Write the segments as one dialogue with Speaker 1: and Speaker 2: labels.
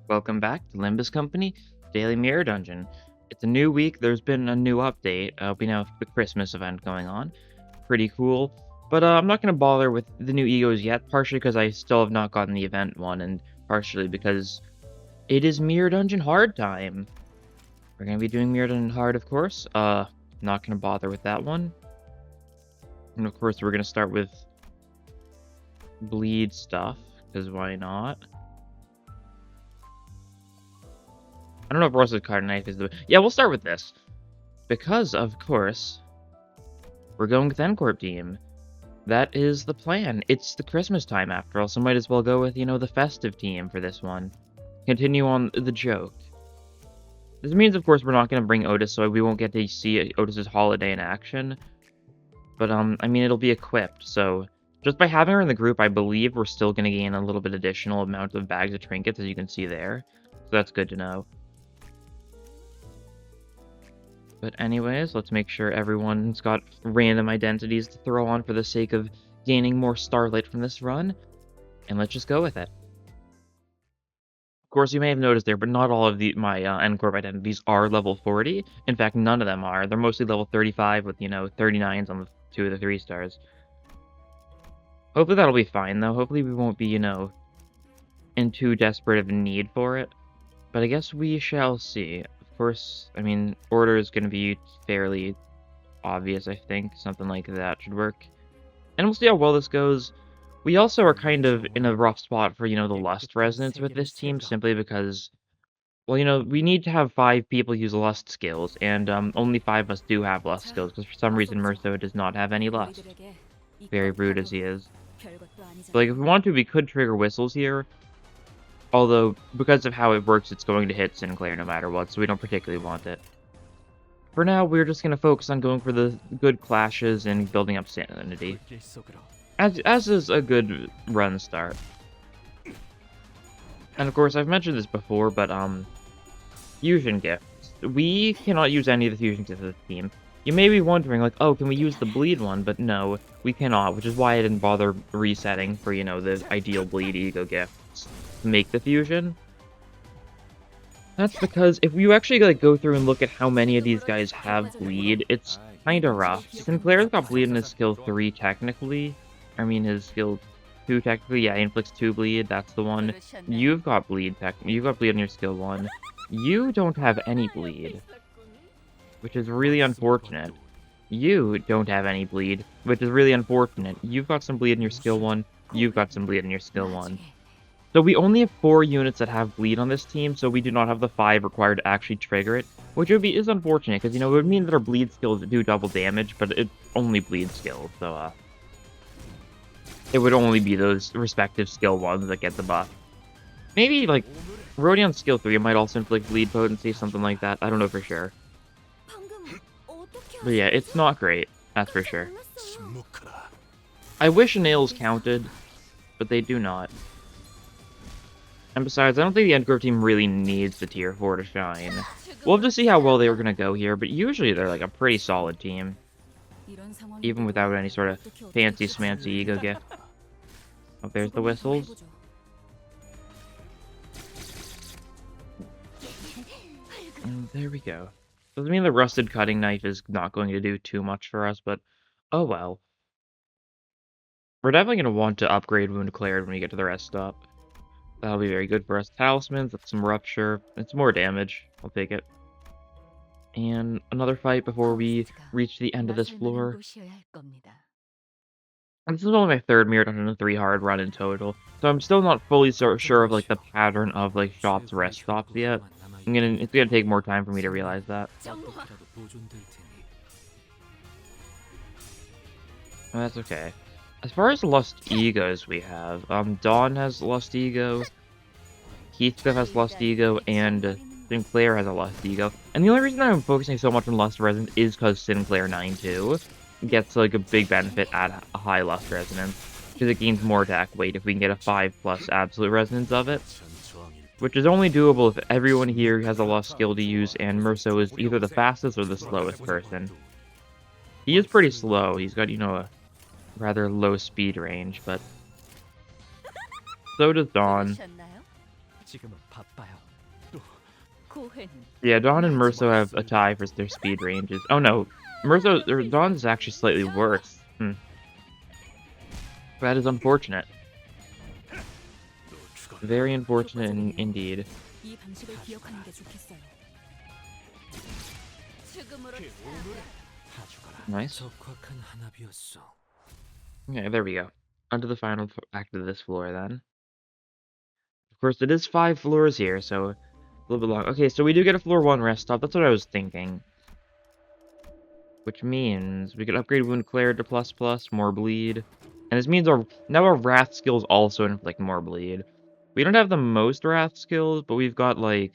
Speaker 1: Welcome back to Limbus Company Daily Mirror Dungeon. It's a new week. There's been a new update. We now have the Christmas event going on. Pretty cool. But I'm not going to bother with the new egos yet, partially because I still have not gotten the event one, and partially because it is Mirror Dungeon Hard time. We're going to be doing Mirror Dungeon Hard, of course. Not going to bother with that one. And of course, we're going to start with bleed stuff, because why not? I don't know if Rusted Card Knife is the... Yeah, we'll start with this. Because, of course, we're going with N-Corp team. That is the plan. It's the Christmas time, after all, so might as well go with, the festive team for this one. Continue on the joke. This means, of course, we're not going to bring Otis, so we won't get to see Otis's holiday in action. But, I mean, it'll be equipped, so... Just by having her in the group, I believe we're still going to gain a little bit additional amount of bags of trinkets, as you can see there. So that's good to know. But anyways, let's make sure everyone's got random identities to throw on for the sake of gaining more starlight from this run. And let's just go with it. Of course, you may have noticed there, but not all of my N-Corp identities are level 40. In fact, none of them are. They're mostly level 35 with, 39s on the 2 of the 3 stars. Hopefully that'll be fine, though. Hopefully we won't be, in too desperate of a need for it. But I guess we shall see. Of course, I mean, order is going to be fairly obvious, I think. Something like that should work. And we'll see how well this goes. We also are kind of in a rough spot for, the Lust Resonance with this team, simply because, well, we need to have 5 people use Lust skills, and only 5 of us do have Lust skills, because for some reason Merso does not have any Lust. Very rude as he is. So, if we want to, we could trigger whistles here. Although, because of how it works, it's going to hit Sinclair no matter what, so we don't particularly want it. For now, we're just going to focus on going for the good clashes and building up sanity. As is a good run start. And of course, I've mentioned this before, but, fusion gifts. We cannot use any of the fusion gifts of the team. You may be wondering, like, oh, can we use the bleed one? But no, we cannot, which is why I didn't bother resetting for, the ideal bleed ego gifts to make the fusion. That's because if you actually, go through and look at how many of these guys have bleed, it's kinda rough. Sinclair's got bleed in his skill 3, technically. I mean, his skill 2, technically. Yeah, he inflicts 2 bleed, that's the one. You've got bleed, you've got bleed in your skill 1. You don't have any bleed, which is really unfortunate. You don't have any bleed, which is really unfortunate. You've got some bleed in your skill 1, you've got some bleed in your skill 1. So we only have 4 units that have bleed on this team, so we do not have the 5 required to actually trigger it, which is unfortunate, because, it would mean that our bleed skills do double damage, but it only bleed skills, so, it would only be those respective skill 1s that get the buff. Maybe, Rodion's skill 3 might also inflict bleed potency, something like that, I don't know for sure. But yeah, it's not great, that's for sure. I wish nails counted, but they do not. And besides, I don't think the N-Corp team really needs the tier 4 to shine. We'll have to see how well they were going to go here, but usually they're a pretty solid team. Even without any sort of fancy-smancy ego gift. Oh, there's the whistles. And there we go. Doesn't mean the rusted cutting knife is not going to do too much for us, but oh well. We're definitely going to want to upgrade Wound Declared when we get to the rest stop. That'll be very good for us. Talismans, that's some Rupture. It's more damage. I'll take it. And another fight before we reach the end of this floor. This is only my 3rd Mirror Dungeon 3 hard run in total, so I'm still not fully sure of the pattern of shops rest stops yet. It's gonna take more time for me to realize that. Oh, that's okay. As far as Lust Egos we have, Dawn has Lust Ego, Heathcliff has Lust Ego, and Sinclair has a Lust Ego. And the only reason I'm focusing so much on Lust Resonance is because Sinclair 9-2 gets a big benefit at a high Lust Resonance, because it gains more attack weight if we can get a 5+ absolute resonance of it. Which is only doable if everyone here has a Lust skill to use, and Merso is either the fastest or the slowest person. He is pretty slow, he's got, a rather low speed range, but so does Dawn. Yeah, Dawn and Merso have a tie for their speed ranges. Oh no, Dawn is actually slightly worse. That is unfortunate. Very unfortunate indeed. Nice. Okay, there we go. Onto the final act of this floor then. Of course, it is 5 floors here, so a little bit long. Okay, so we do get a floor 1 rest stop. That's what I was thinking. Which means we could upgrade Wound Clear to ++, more bleed. And this means now our Wrath skills also inflict more bleed. We don't have the most Wrath skills, but we've got, like,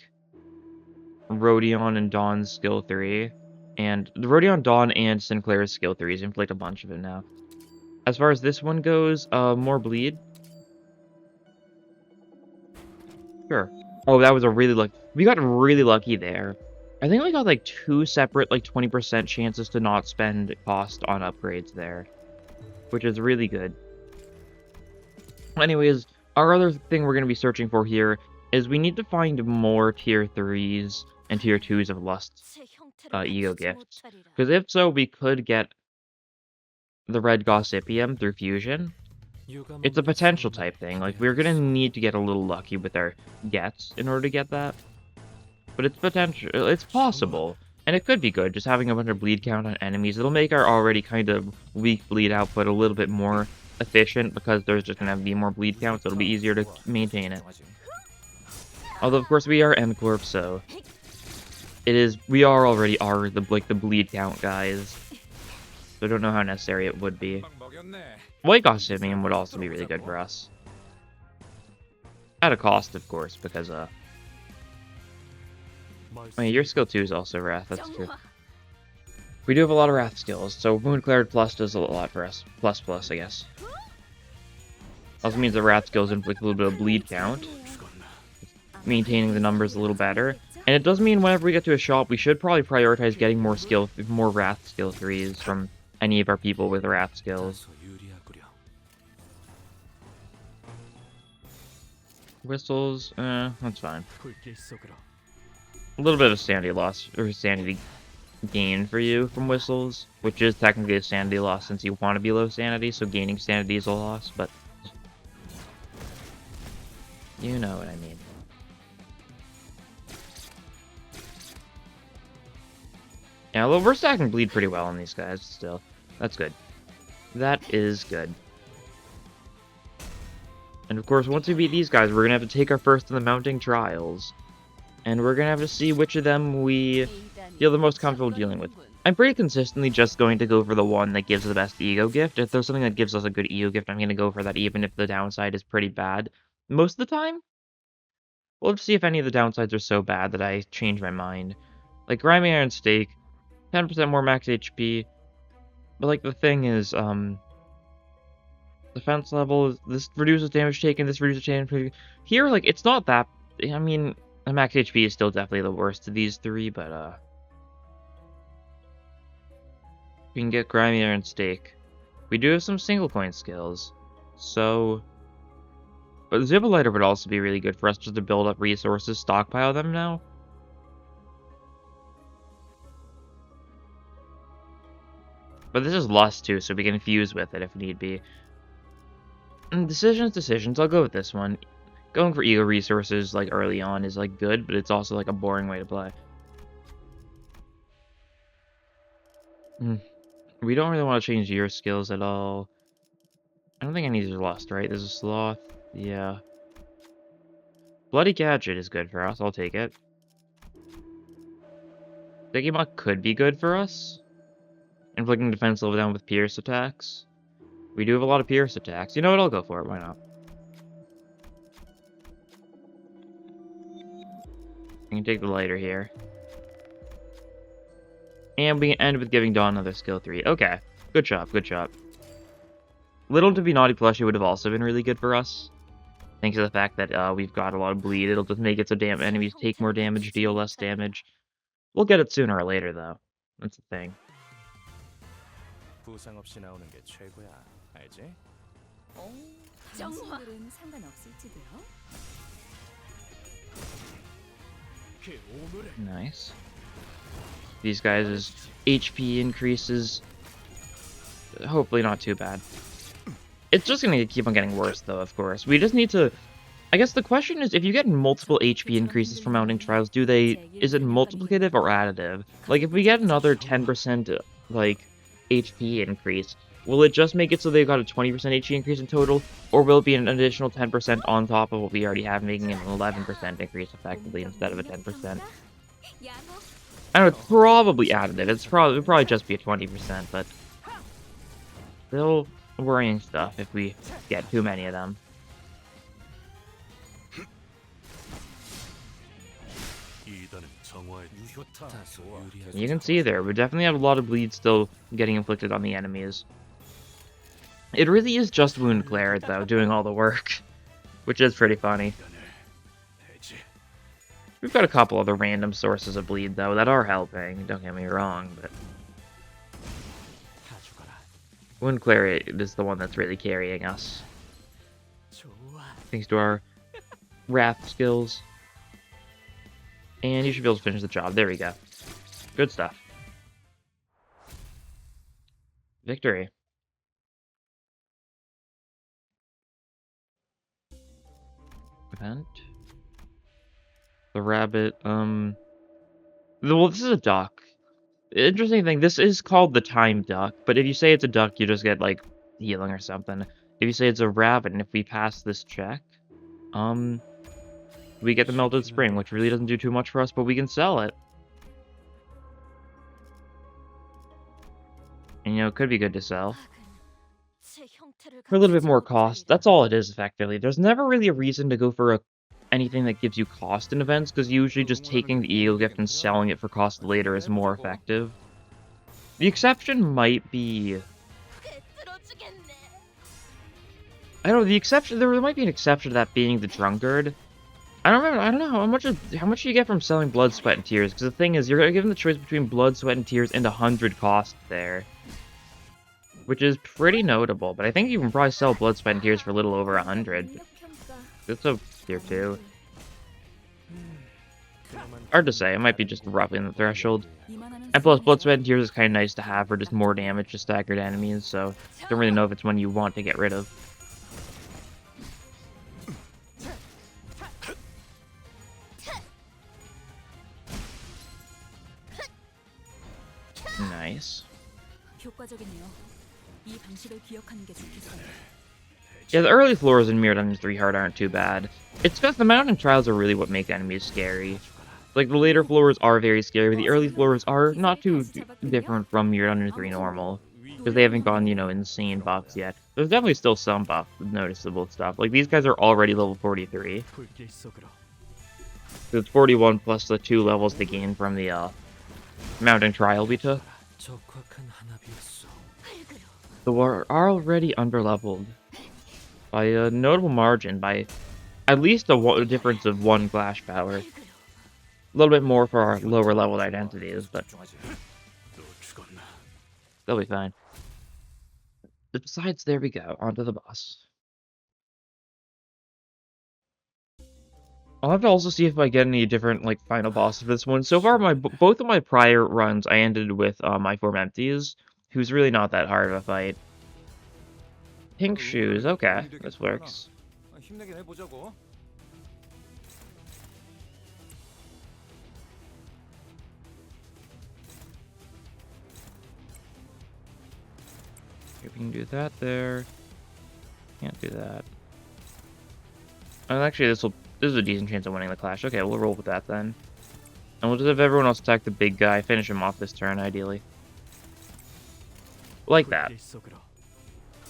Speaker 1: Rodion and Dawn's skill 3. And the Rodion, Dawn, and Sinclair's skill 3s inflict a bunch of it now. As far as this one goes, more bleed. Sure. Oh, that was a really lucky. We got really lucky there. I think we got like 2 separate, like 20% chances to not spend cost on upgrades there, which is really good. Anyways, our other thing we're going to be searching for here is we need to find more tier 3s and tier 2s of Lust ego gifts. Because if so, we could get the red Gossipium through fusion. It's a potential type thing. Like, we're going to need to get a little lucky with our gets in order to get that. But it's potential. It's possible. And it could be good, just having a bunch of bleed count on enemies. It'll make our already kind of weak bleed output a little bit more efficient, because there's just going to be more bleed count, so it'll be easier to maintain it. Although, of course, we are M-Corp, so we already the bleed count guys. So I don't know how necessary it would be. White Gossimium would also be really good for us. At a cost, of course, because, I mean, your skill 2 is also Wrath, that's true. We do have a lot of Wrath skills, so Wound Cleared Plus does a lot for us. Plus, I guess. Also means the Wrath skills inflict a little bit of bleed count, maintaining the numbers a little better. And it does mean whenever we get to a shop, we should probably prioritize getting more Wrath skill 3s from any of our people with Wrath skills. Whistles, that's fine. A little bit of sanity loss, or sanity gain for you from whistles, which is technically a sanity loss since you want to be low sanity, so gaining sanity is a loss, but you know what I mean. Yeah, well, we're stacking bleed pretty well on these guys still. That's good. That is good. And of course, once we beat these guys, we're gonna have to take our first in the mounting trials. And we're gonna have to see which of them we feel the most comfortable dealing with. I'm pretty consistently just going to go for the one that gives the best ego gift. If there's something that gives us a good ego gift, I'm gonna go for that even if the downside is pretty bad. Most of the time, we'll have to see if any of the downsides are so bad that I change my mind. Like Grimy Iron Stake, 10% more max HP. But like the thing is, defense level, this reduces damage taken, this reduces damage taken. Here, like, it's not that, I mean, the max HP is still definitely the worst of these 3, but, we can get Grimy Iron Stake. We do have some single point skills, so... But Zibilighter would also be really good for us just to build up resources, stockpile them now. But this is Lust too, so we can fuse with it if need be. And decisions, I'll go with this one. Going for ego resources, like, early on is, like, good, but it's also, like, a boring way to play. We don't really want to change your skills at all. I don't think any of these are Lust, right? There's a Sloth. Yeah. Bloody Gadget is good for us. I'll take it. Sticky Muck could be good for us. Inflicting defense level down with Pierce attacks. We do have a lot of Pierce attacks. You know what? I'll go for it. Why not? I can take the lighter here. And we can end with giving Dawn another skill 3. Okay. Good job, good job. Little to be Naughty Plushie would have also been really good for us. Thanks to the fact that we've got a lot of bleed. It'll just make it so enemies take more damage, deal less damage. We'll get it sooner or later, though. That's the thing. Nice. These guys' HP increases. Hopefully not too bad. It's just gonna keep on getting worse, though, of course. We just need to... I guess the question is, if you get multiple HP increases from mounting trials, is it multiplicative or additive? Like, if we get another 10%, like, HP increase, will it just make it so they've got a 20% HP increase in total, or will it be an additional 10% on top of what we already have, making it an 11% increase effectively instead of a 10%? I don't know, it's probably additive. It'll probably just be a 20%, but still worrying stuff if we get too many of them. You can see there, we definitely have a lot of bleed still getting inflicted on the enemies. It really is just Wound Cleric, though, doing all the work, which is pretty funny. We've got a couple other random sources of bleed, though, that are helping, don't get me wrong, but... Wound Cleric is the one that's really carrying us. Thanks to our Wrath skills. And you should be able to finish the job. There we go. Good stuff. Victory. Event. The rabbit, well, this is a duck. Interesting thing, this is called the time duck, but if you say it's a duck, you just get, like, healing or something. If you say it's a rabbit, and if we pass this check, we get the melted spring, which really doesn't do too much for us, but we can sell it. And, you know, it could be good to sell. For a little bit more cost. That's all it is, effectively. There's never really a reason to go for anything that gives you cost in events, because usually just taking the Eagle Gift and selling it for cost later is more effective. The exception might be... I don't know, there might be an exception to that being the Drunkard. I don't know, how much do you get from selling Blood, Sweat, and Tears? Because the thing is, you're given the choice between Blood, Sweat, and Tears and 100 cost there. Which is pretty notable, but I think you can probably sell Blood, Sweat, and Tears for a little over 100. It's a tier 2. Hard to say, it might be just roughly in the threshold. And plus, Blood, Sweat, and Tears is kind of nice to have for just more damage to staggered enemies, so don't really know if it's one you want to get rid of. Nice. Yeah, the early floors in Mirror Dungeons 3 Hard aren't too bad. It's because the mountain trials are really what make enemies scary. Like, the later floors are very scary, but the early floors are not too different from Mirror Dungeons 3 normal. Because they haven't gone, you know, insane buffs yet. There's definitely still some buff, noticeable stuff. Like, these guys are already level 43. So it's 41 plus the 2 levels they gained from the, mountain trial we took. So we're already underleveled by a notable margin, by at least a difference of 1 Glash power. A little bit more for our lower leveled identities, but they'll be fine. But besides, there we go, onto the boss. I'll have to also see if I get any different, like, final bosses for this one. So far, both of my prior runs, I ended with my 4 empties, who's really not that hard of a fight. Pink shoes, okay, this works. If we can do that there. Can't do that. And actually, this is a decent chance of winning the clash. Okay, we'll roll with that then. And we'll just have everyone else attack the big guy, finish him off this turn, ideally. Like that.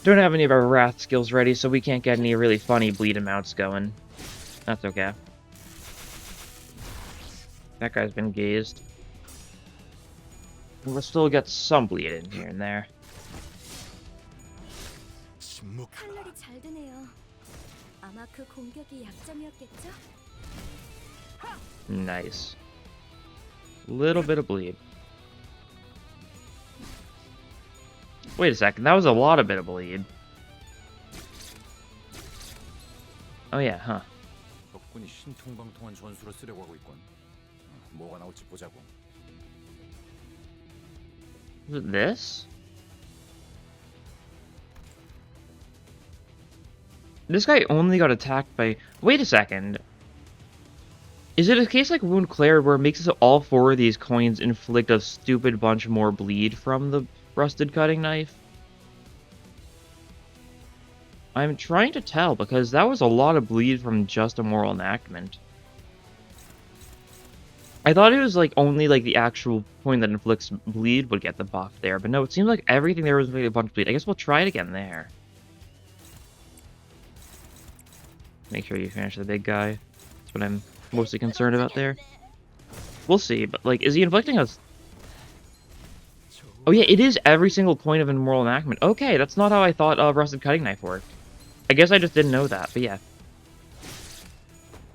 Speaker 1: Don't have any of our Wrath skills ready, so we can't get any really funny bleed amounts going. That's okay. That guy's been gazed. We'll still get some bleed in here and there. Nice. Little bit of bleed. Wait a second, that was a lot of bit of bleed. Oh yeah, huh.
Speaker 2: 뭐가 나올지 보자고.
Speaker 1: Is it this? This guy only got attacked by... Wait a second. Is it a case like Wound Claire where it makes it so all 4 of these coins inflict a stupid bunch more bleed from the rusted cutting knife? I'm trying to tell, because that was a lot of bleed from just a moral enactment. I thought it was like only like the actual coin that inflicts bleed would get the buff there, but no, it seems like everything there was a bunch of bleed. I guess we'll try it again there. Make sure you finish the big guy. That's what I'm mostly concerned about there. We'll see, but like, is he inflicting us? Oh yeah, it is every single coin of immoral enactment. Okay, that's not how I thought rusted cutting knife worked. I guess I just didn't know that, but yeah.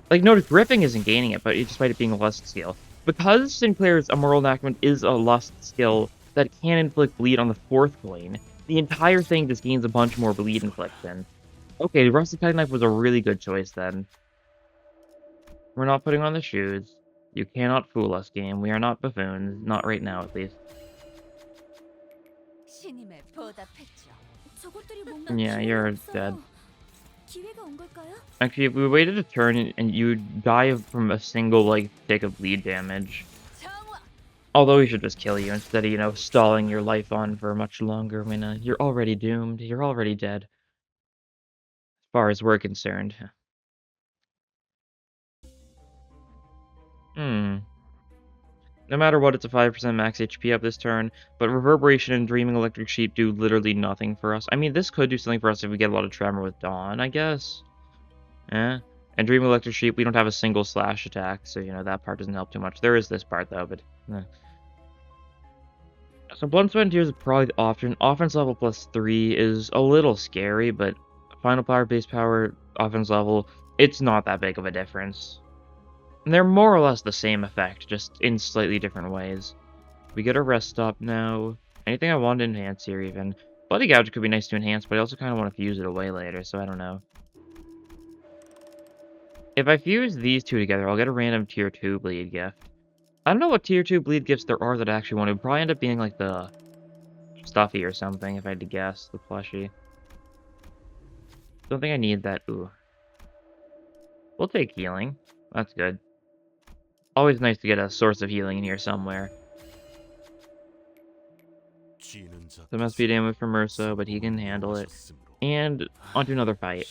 Speaker 1: Like, notice gripping isn't gaining it, but despite it being a lust skill. Because Sinclair's immoral enactment is a lust skill that can inflict bleed on the 4th coin, the entire thing just gains a bunch more bleed infliction. Okay, rusted cutting knife was a really good choice then. We're not putting on the shoes. You cannot fool us, game. We are not buffoons. Not right now, at least. Yeah, you're dead. Actually, if we waited a turn and you'd die from a single, like, tick of bleed damage. Although he should just kill you instead of, you know, stalling your life on for much longer. I mean, you're already doomed. You're already dead. As far as we're concerned. No matter what, it's a 5% max HP up this turn, but Reverberation and Dreaming Electric Sheep do literally nothing for us. I mean, this could do something for us if we get a lot of Tremor with Dawn, I guess. Eh. And Dreaming Electric Sheep, we don't have a single slash attack, so, you know, that part doesn't help too much. There is this part, though, but... So Blood, Sweat, and Tears is probably the option. Offense level +3 is a little scary, but Final Power, Base Power, Offense level, it's not that big of a difference. And they're more or less the same effect, just in slightly different ways. We get a rest stop now. Anything I want to enhance here, even. Bloody Gouge could be nice to enhance, but I also kind of want to fuse it away later, so I don't know. If I fuse these two together, I'll get a random tier 2 bleed gift. I don't know what tier 2 bleed gifts there are that I actually want. It would probably end up being like the Stuffy or something, if I had to guess. The plushie. Don't think I need that. Ooh. We'll take healing. That's good. Always nice to get a source of healing in here somewhere. There must be damage from Ursa, but he can handle it. And onto another fight.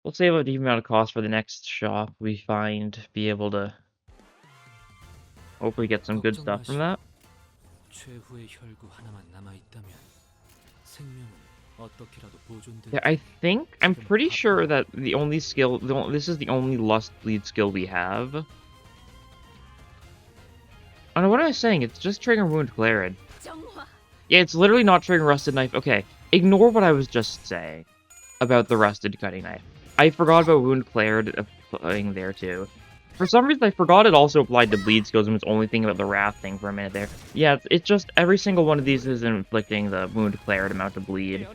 Speaker 1: We'll save up the even amount of cost for the next shop we find. Be able to hopefully get some good stuff from that. Yeah, I'm pretty sure that the only skill, this is the only Lust Bleed skill we have. I don't know, what am I saying? It's just triggering Wound Clarid. Yeah, it's literally not triggering Rusted Knife. Okay, ignore what I was just saying about the Rusted Cutting Knife. I forgot about Wound Clarid applying there too. For some reason, I forgot it also applied to bleed skills and was only thinking about the Wrath thing for a minute there. Yeah, it's just every single one of these is inflicting the Wound Clarid amount of bleed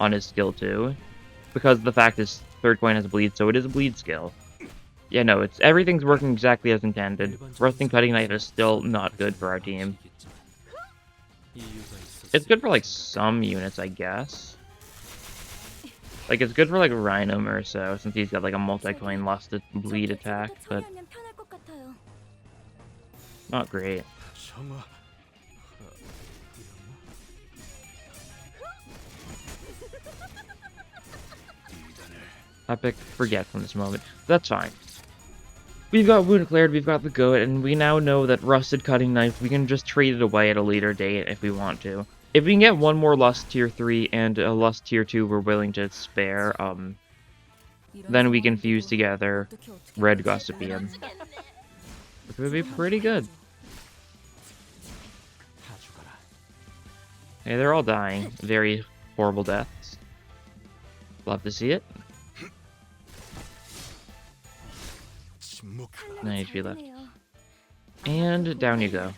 Speaker 1: on his skill too. Because the fact is, 3rd coin has a bleed, so it is a bleed skill. Yeah, no, everything's working exactly as intended. Rusting Cutting Knife is still not good for our team. It's good for, like, some units, I guess. Like, it's good for, like, Ruina or so, since he's got, like, a multi-coin Lusted Bleed attack, but... not great. Epic forget from this moment. That's fine. We've got Wound Cleared, we've got the Goat, and we now know that Rusted Cutting Knife, we can just trade it away at a later date if we want to. If we can get one more Lust Tier 3 and a Lust Tier 2 we're willing to spare, then we can fuse together Red Gossipium. Which would be pretty good. Hey, they're all dying. Very horrible deaths. Love to see it. 9 HP left. And down you go.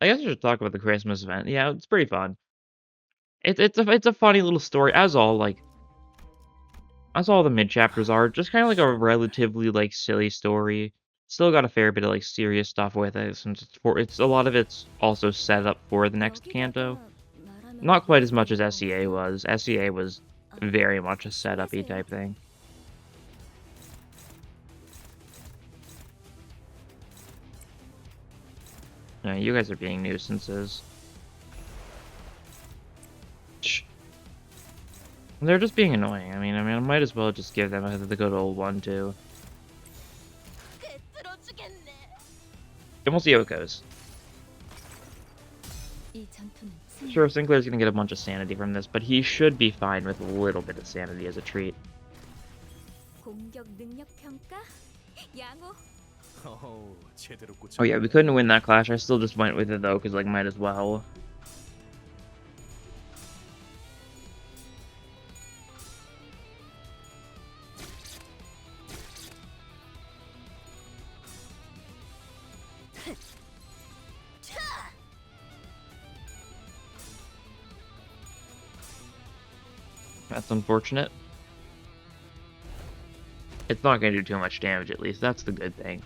Speaker 1: I guess I should talk about the Christmas event. Yeah, it's pretty fun. It's a funny little story, as all, like... as all the mid chapters are, just kind of like a relatively like silly story. Still got a fair bit of like serious stuff with it, since it's a lot of it's also set up for the next canto.
Speaker 2: 여기다가 말하면
Speaker 1: Not quite as
Speaker 2: 더
Speaker 1: much as
Speaker 2: 좋을 것
Speaker 1: SEA
Speaker 2: 같고.
Speaker 1: was. SEA was very much a setup-y
Speaker 2: 조심하세요.
Speaker 1: type thing. Yeah, you guys are being nuisances. Shh. They're just being annoying. I mean, I might as well just give them the good old 1-2.
Speaker 2: 들어주겠네.
Speaker 1: And we'll see how it goes.
Speaker 2: 이 전투는
Speaker 1: Sure, Sinclair's gonna get a bunch of sanity from this, but he should be fine with a little bit of sanity as a treat.
Speaker 2: 공격 능력 평가? 양호.
Speaker 1: Oh yeah, we couldn't win that clash. I still just went with it though, because like might as well. That's unfortunate. It's not going to do too much damage, at least. That's the good thing.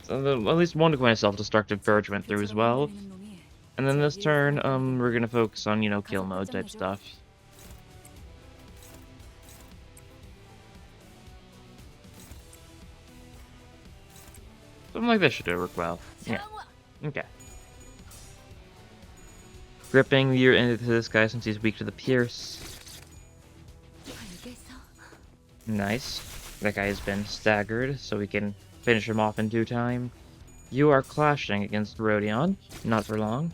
Speaker 1: So at least one coin of self-destructive purge went through as well. And then this turn, we're gonna focus on, you know, kill mode type stuff. Something like this should work well. Yeah. Okay. Gripping your into this guy since he's weak to the pierce. Nice. That guy has been staggered, so we can finish him off in due time. You are clashing against Rodion. Not for long.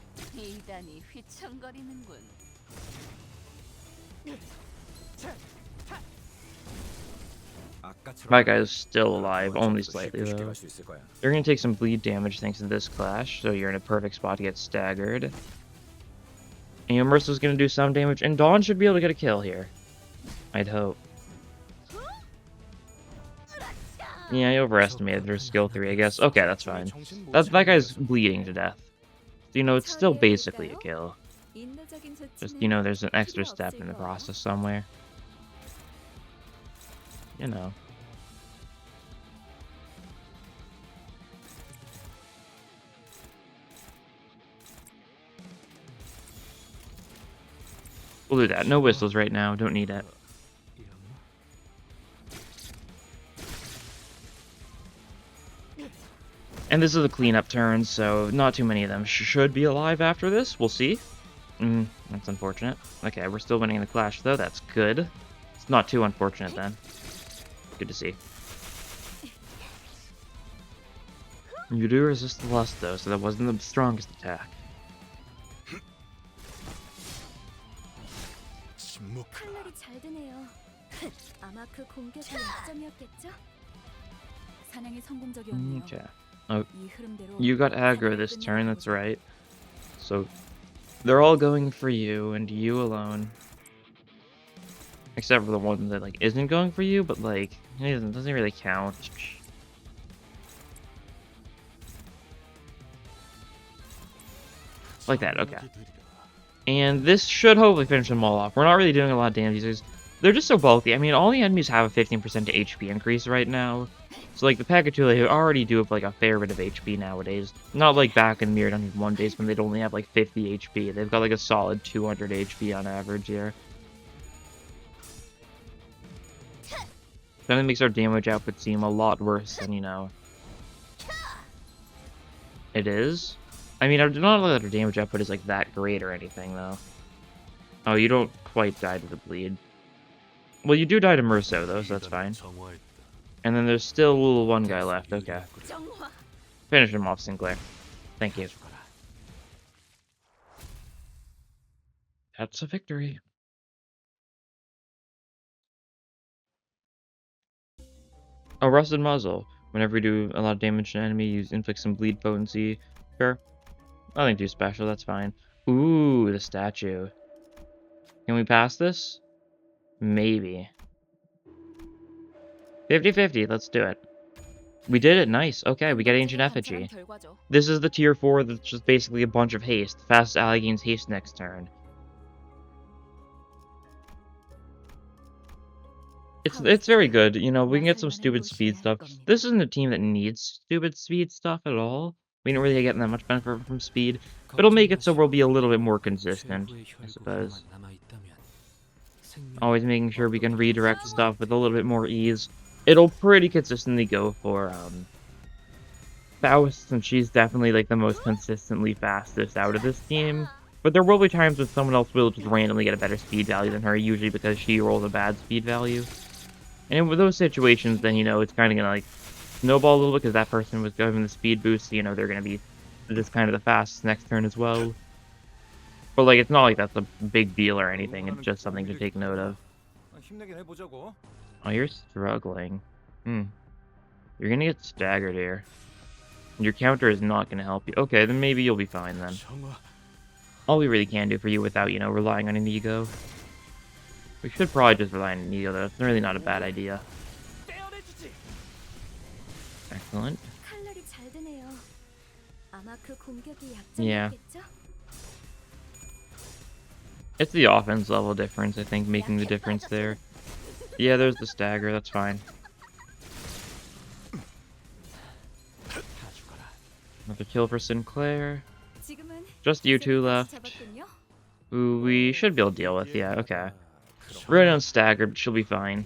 Speaker 1: My guy is still alive, only slightly though. You're gonna take some bleed damage thanks to this clash, so you're in a perfect spot to get staggered. And Mercer's gonna do some damage, and Dawn should be able to get a kill here. I'd hope. Yeah, I overestimated their skill 3, I guess. Okay, that's fine. That guy's bleeding to death. You know, it's still basically a kill. Just, you know, there's an extra step in the process somewhere. You know. We'll do that. No whistles right now. Don't need it. And this is a cleanup turn, so not too many of them should be alive after this. We'll see. That's unfortunate. Okay, we're still winning the clash, though. That's good. It's not too unfortunate, then. Good to see. You do resist the lust, though, so that wasn't the strongest attack.
Speaker 2: 칼날이 잘 드네요. 아마 그 공격이 약점이었겠죠? 사냥이 성공적이었네요.
Speaker 1: Okay. Oh, you got aggro this turn, that's right. So, they're all going for you, and you alone. Except for the one that, like, isn't going for you, but, like, it doesn't really count. Like that, okay. And this should hopefully finish them all off. We're not really doing a lot of damage. They're just so bulky. I mean, all the enemies have a 15% HP increase right now. So, like, the Pacatula already do have, like, a fair bit of HP nowadays. Not like back in Mirror Dungeon 1 days when they'd only have, like, 50 HP. They've got, like, a solid 200 HP on average here. That makes our damage output seem a lot worse than, you know, it is. I mean, I do not know that our damage output is, like, that great or anything, though. Oh, you don't quite die to the bleed. Well, you do die to Merso, though, so that's fine. And then there's still one guy left, okay. Finish him off, Sinclair. Thank you. That's a victory. Oh, Rusted Muzzle. Whenever you do a lot of damage to an enemy, you inflict some bleed potency. Sure. Nothing too special, that's fine. Ooh, the statue. Can we pass this? Maybe. 50-50, let's do it. We did it, nice. Okay, we get Ancient
Speaker 2: 감찰한
Speaker 1: Effigy.
Speaker 2: 결과죠.
Speaker 1: This is the tier 4 that's just basically a bunch of haste. Fastest ally gains haste next turn. It's very good. You know, we can get some stupid speed stuff. This isn't a team that needs stupid speed stuff at all. We don't really get that much benefit from speed, but it'll make it so we'll be a little bit more consistent, I suppose. Always making sure we can redirect stuff with a little bit more ease. It'll pretty consistently go for, Faust, and she's definitely, like, the most consistently fastest out of this team. But there will be times when someone else will just randomly get a better speed value than her, usually because she rolls a bad speed value. And with those situations, then, you know, it's kind of gonna, like, snowball a little bit because that person was giving the speed boost, so, you know, they're gonna be just kind of the fastest next turn as well. But, like, it's not like that's a big deal or anything, it's just something to take note of. Oh, you're struggling. You're gonna get staggered here. Your counter is not gonna help you. Okay, then maybe you'll be fine then. All we really can do for you without, you know, relying on an ego. We should probably just rely on an ego, though. It's really not a bad idea. Excellent.
Speaker 2: 칼날이 잘 드네요. 아마 그 공격이
Speaker 1: Yeah.
Speaker 2: 약점이었겠죠?
Speaker 1: It's the offense level difference, I think, making the difference there. Yeah, there's the stagger, that's fine. Another kill for Sinclair.
Speaker 2: 지금은
Speaker 1: Just you two left.
Speaker 2: 잡았군요.
Speaker 1: Who we should be able to deal with, yeah, okay. Ruina's staggered, but she'll be fine.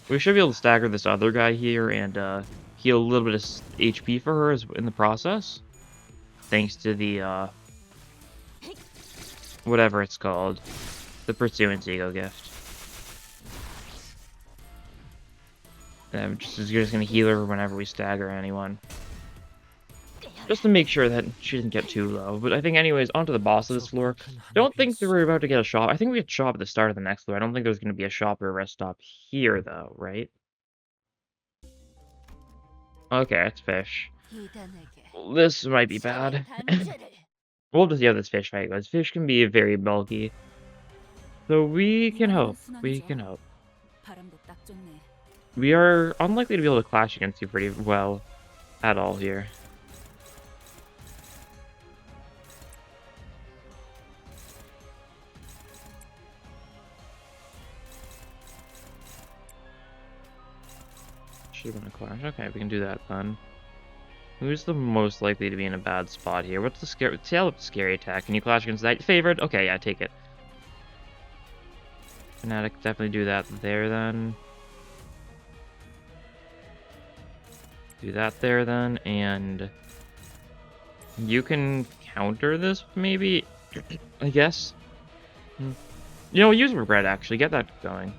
Speaker 1: We should be able to stagger this other guy here and heal a little bit of HP for her in the process. Thanks to the, whatever it's called. The Pursuance Ego Gift. You're just gonna heal her whenever we stagger anyone. Just to make sure that she doesn't get too low. But I think anyways, onto the boss of this floor. Don't think that we're about to get a shop. I think we get a shop at the start of the next floor. I don't think there's going to be a shop or a rest stop here, though, right? Okay, it's fish. This might be bad. We'll just see how this fish fight goes. Fish can be very bulky. So we can hope. We can hope.
Speaker 2: 바람도 딱 좋네.
Speaker 1: We are unlikely to be able to clash against you pretty well at all here. Should have been a clash. Okay, we can do that then. Who's the most likely to be in a bad spot here? What's the scary? Tail up scary attack. Can you clash against that? Favored? Okay, yeah, take it. Fanatic, definitely do that there then. Do that there then, and you can counter this maybe, I guess. You know, use regret actually, get that going.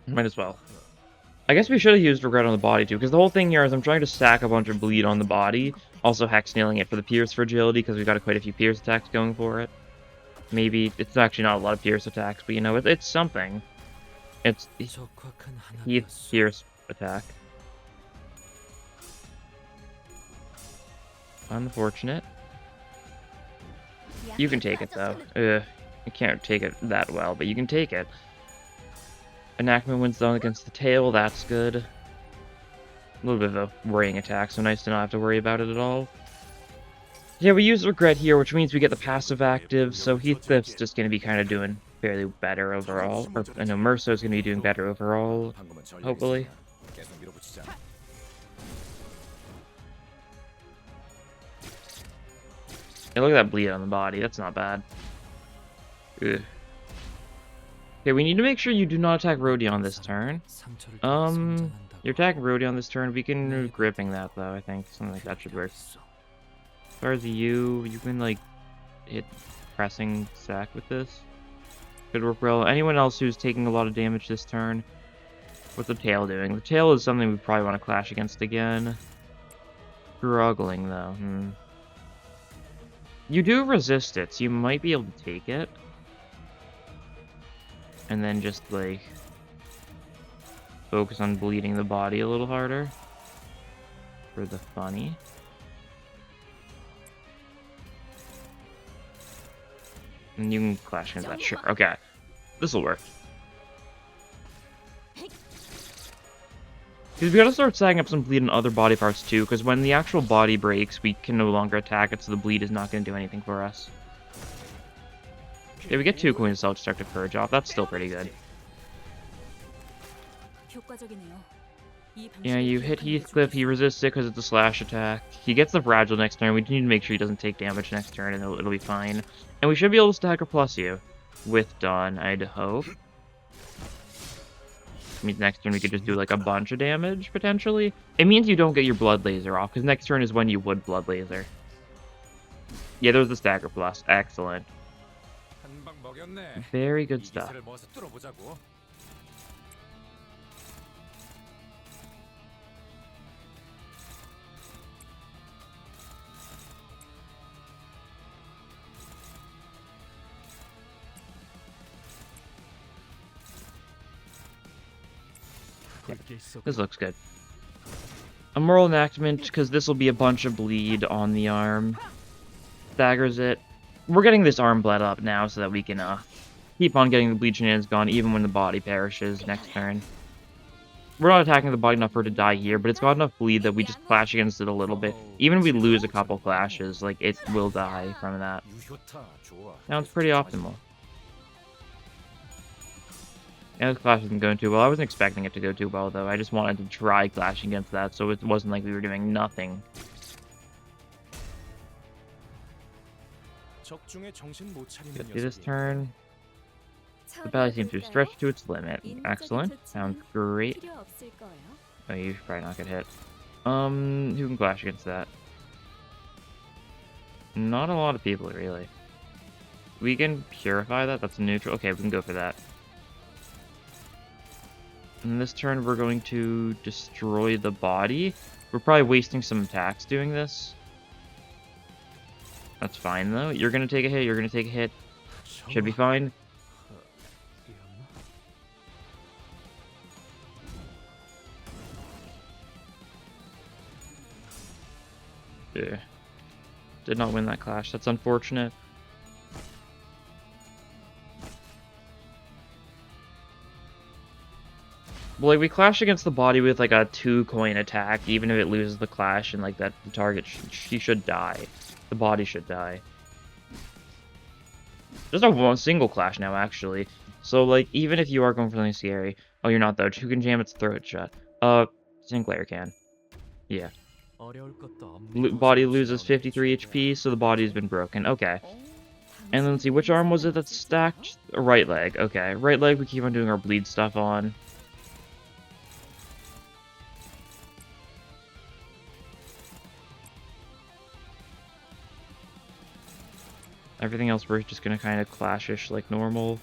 Speaker 1: Might as well. I guess we should have used regret on the body too, because the whole thing here is I'm trying to stack a bunch of bleed on the body, also hex nailing it for the pierce for agility, because we've got quite a few pierce attacks going for it. Maybe it's actually not a lot of pierce attacks, but you know, it's something. It's Heath's pierce attack. Unfortunate. You can take it though. You can't take it that well, but you can take it. Enactment wins though against the tail, that's good. A little bit of a worrying attack, so nice to not have to worry about it at all. Yeah, we use regret here, which means we get the passive active, so Heathcliff's just going to be kind of doing fairly better overall. Or, I know Mercer's going to be doing better overall, hopefully. Hey, look at that bleed on the body, that's not bad. Ugh. Okay, we need to make sure you do not attack Rodion this turn. You're attacking Rodion this turn, we can gripping that though, I think. Something like that should work. As far as you can like hit pressing sack with this. Could work well. Anyone else who's taking a lot of damage this turn? What's the tail doing? The tail is something we probably want to clash against again. Struggling though. You do resist it, so you might be able to take it. And then just like focus on bleeding the body a little harder. For the funny. And you can clash into that, sure. Okay. This'll work. Because we gotta start stacking up some bleed in other body parts too, because when the actual body breaks, we can no longer attack it, so the bleed is not gonna do anything for us. Yeah, we get 2 coins of self-destructive courage off. That's still pretty good. Yeah, you hit Heathcliff, he resists it because it's a slash attack. He gets the fragile next turn. We need to make sure he doesn't take damage next turn, and it'll be fine. And we should be able to stack or plus you with Dawn, I'd hope. Means next turn we could just do like a bunch of damage, potentially. It means you don't get your Blood Laser off, because next turn is when you would Blood Laser. Yeah, there's the stagger plus. Excellent. Very good stuff. This looks good. A moral enactment, because this will be a bunch of bleed on the arm. Staggers it. We're getting this arm bled up now so that we can keep on getting the bleed shenanigans gone even when the body perishes next turn. We're not attacking the body enough for it to die here, but it's got enough bleed that we just clash against it a little bit. Even if we lose a couple clashes, like, it will die from that. Sounds pretty optimal. Yeah, this clash isn't going too well. I wasn't expecting it to go too well, though. I just wanted to try clashing against that, so it wasn't like we were doing nothing. Get through this turn. The battle seems to stretch to its limit. Excellent. Sounds great. Oh, you should probably not get hit. Who can clash against that? Not a lot of people, really. We can purify that? That's neutral. Okay, we can go for that. And this turn, we're going to destroy the body. We're probably wasting some attacks doing this. That's fine, though. You're going to take a hit. You're going to take a hit. Should be fine. Yeah. Did not win that clash. That's unfortunate. Well, like, we clash against the body with, like, a 2-coin attack, even if it loses the clash, and, like, that the target, she should die. The body should die. Just a single clash now, actually. So, like, even if you are going for something scary... Oh, you're not, though. Who can jam its throat shut? Sinclair can. Yeah. Body loses 53 HP, so the body's been broken. Okay. And then let's see, which arm was it that's stacked? Right leg. Okay. Right leg, we keep on doing our bleed stuff on. Everything else we're just gonna kind of clashish like normal,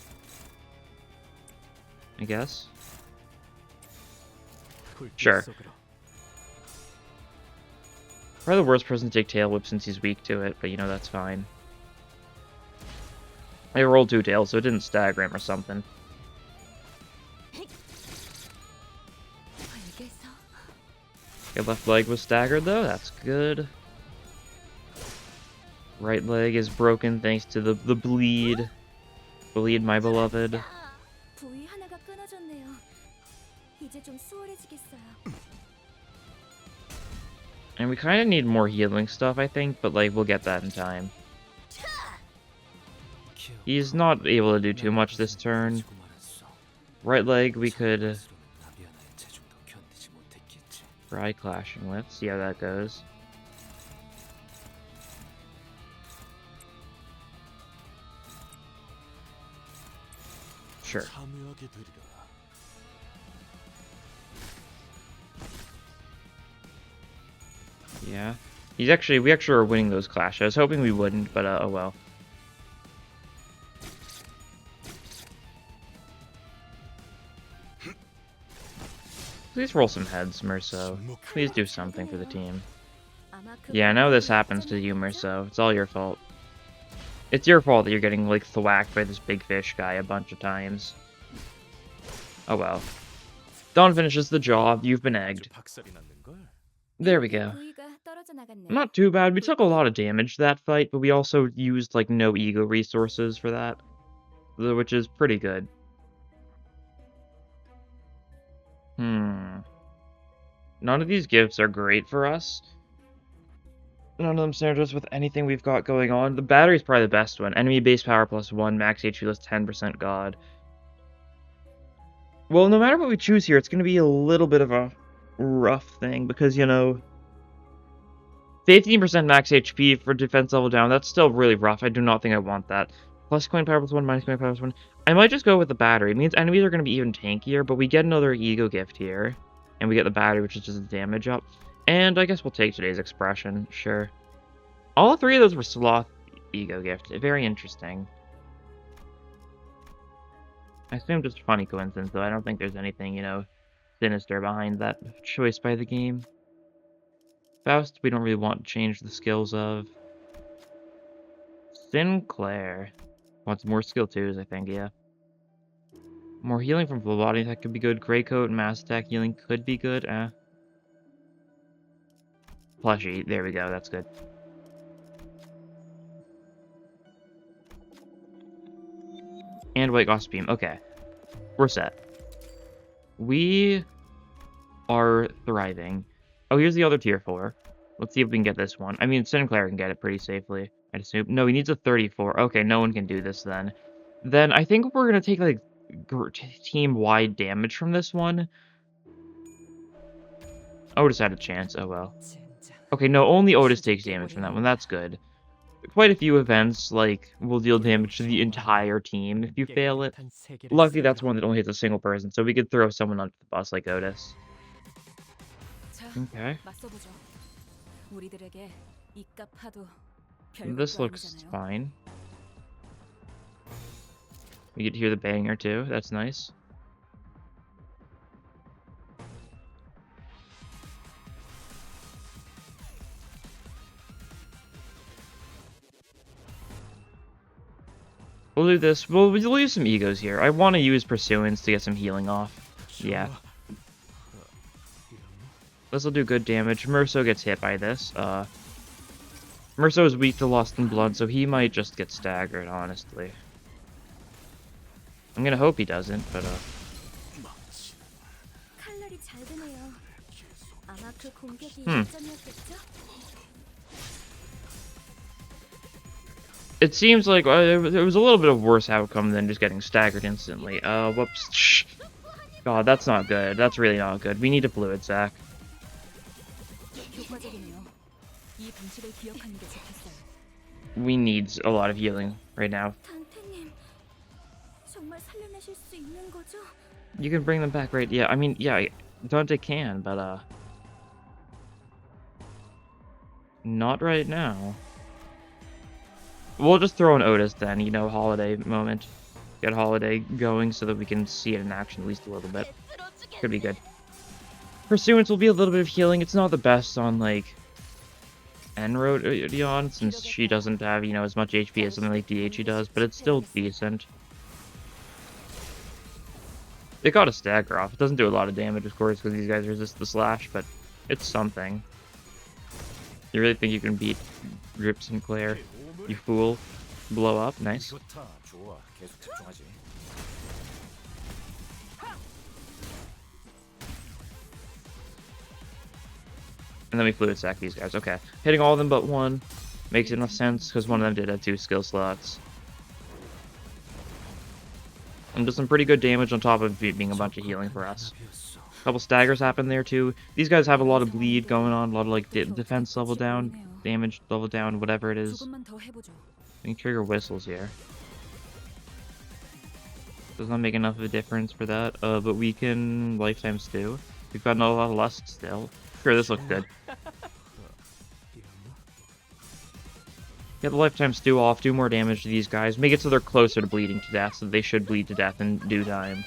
Speaker 1: I guess. Sure. Probably the worst person to take Tail Whip since he's weak to it, but you know, that's fine. I rolled 2 tails, so it didn't stagger him or something. Okay, left leg was staggered though, that's good. Right leg is broken thanks to the bleed. Bleed, my beloved. And we kind of need more healing stuff, I think, but like, we'll get that in time. He's not able to do too much this turn. Right leg we could try clashing with, see how that goes. Sure. Yeah. We actually are winning those clashes. I was hoping we wouldn't, but oh well. Please roll some heads, Merso. Please do something for the team. Yeah, I know this happens to you, Merso. It's all your fault. It's your fault that you're getting, like, thwacked by this big fish guy a bunch of times. Oh well. Dawn finishes the job. You've been egged. There we go. Not too bad. We took a lot of damage that fight, but we also used, like, no ego resources for that. Which is pretty good. None of these gifts are great for us. None of them synergize us with anything we've got going on. The battery's probably the best one. Enemy base power +1, max HP less 10% God. Well, no matter what we choose here, it's going to be a little bit of a rough thing because, you know, 15% max HP for defense level down, that's still really rough. I do not think I want that. Plus coin power +1, minus coin power +1. I might just go with the battery. It means enemies are going to be even tankier, but we get another ego gift here. And we get the battery, which is just a damage up. And I guess we'll take today's expression, sure. All three of those were sloth ego gift. Very interesting. I assume just a funny coincidence, though. I don't think there's anything, you know, sinister behind that choice by the game. Faust, we don't really want to change the skills of. Sinclair wants more skill 2s, I think, yeah. More healing from full body attack could be good. Grey coat and mass attack healing could be good. Plushie, there we go, that's good. And white ghost beam, okay. We're set. We are thriving. Oh, here's the other tier 4. Let's see if we can get this one. I mean, Sinclair can get it pretty safely, I'd assume. No, he needs a 34. Okay, no one can do this then. Then I think we're going to take, like, team-wide damage from this one. Otis had a chance. Oh, well. Okay, no, only Otis takes damage from that one. That's good. Quite a few events, like, will deal damage to the entire team if you fail it. Luckily, that's one that only hits a single person, so we could throw someone under the bus like Otis. Okay. This looks fine. We get to hear the banger, too. That's nice. We'll do this. We'll use some egos here. I want to use Pursuance to get some healing off. Yeah. This will do good damage. Merso gets hit by this. Merso is weak to Lost in Blood, so he might just get staggered, honestly. I'm gonna hope he doesn't, but It seems like it was a little bit of worse outcome than just getting staggered instantly. Whoops. God, that's not good. That's really not good. We need a fluid sac. We need a lot of healing right now. You can bring them back, right? Yeah, I mean, yeah, Dante can, but, not right now. We'll just throw an Otis then, you know, holiday moment. Get holiday going so that we can see it in action at least a little bit. Could be good. Pursuance will be a little bit of healing. It's not the best on, like, Enrodion, since she doesn't have, you know, as much HP as something like DHE does, but it's still decent. It got a stagger off. It doesn't do a lot of damage, of course, because these guys resist the slash, but it's something. You really think you can beat Grip Sinclair? You fool. Blow up. Nice. And then we fluid sack these guys. Okay. Hitting all of them but one makes enough sense, because one of them did have 2 skill slots. And does some pretty good damage on top of being a bunch of healing for us. A couple staggers happen there too. These guys have a lot of bleed going on, a lot of like defense level down, damage level down, whatever it is. We can trigger whistles here. Does not make enough of a difference for that, but we can lifetime stew. We've got a lot of lust still. Sure, this looks good. Get the lifetime stew off, do more damage to these guys, make it so they're closer to bleeding to death, so they should bleed to death in due time.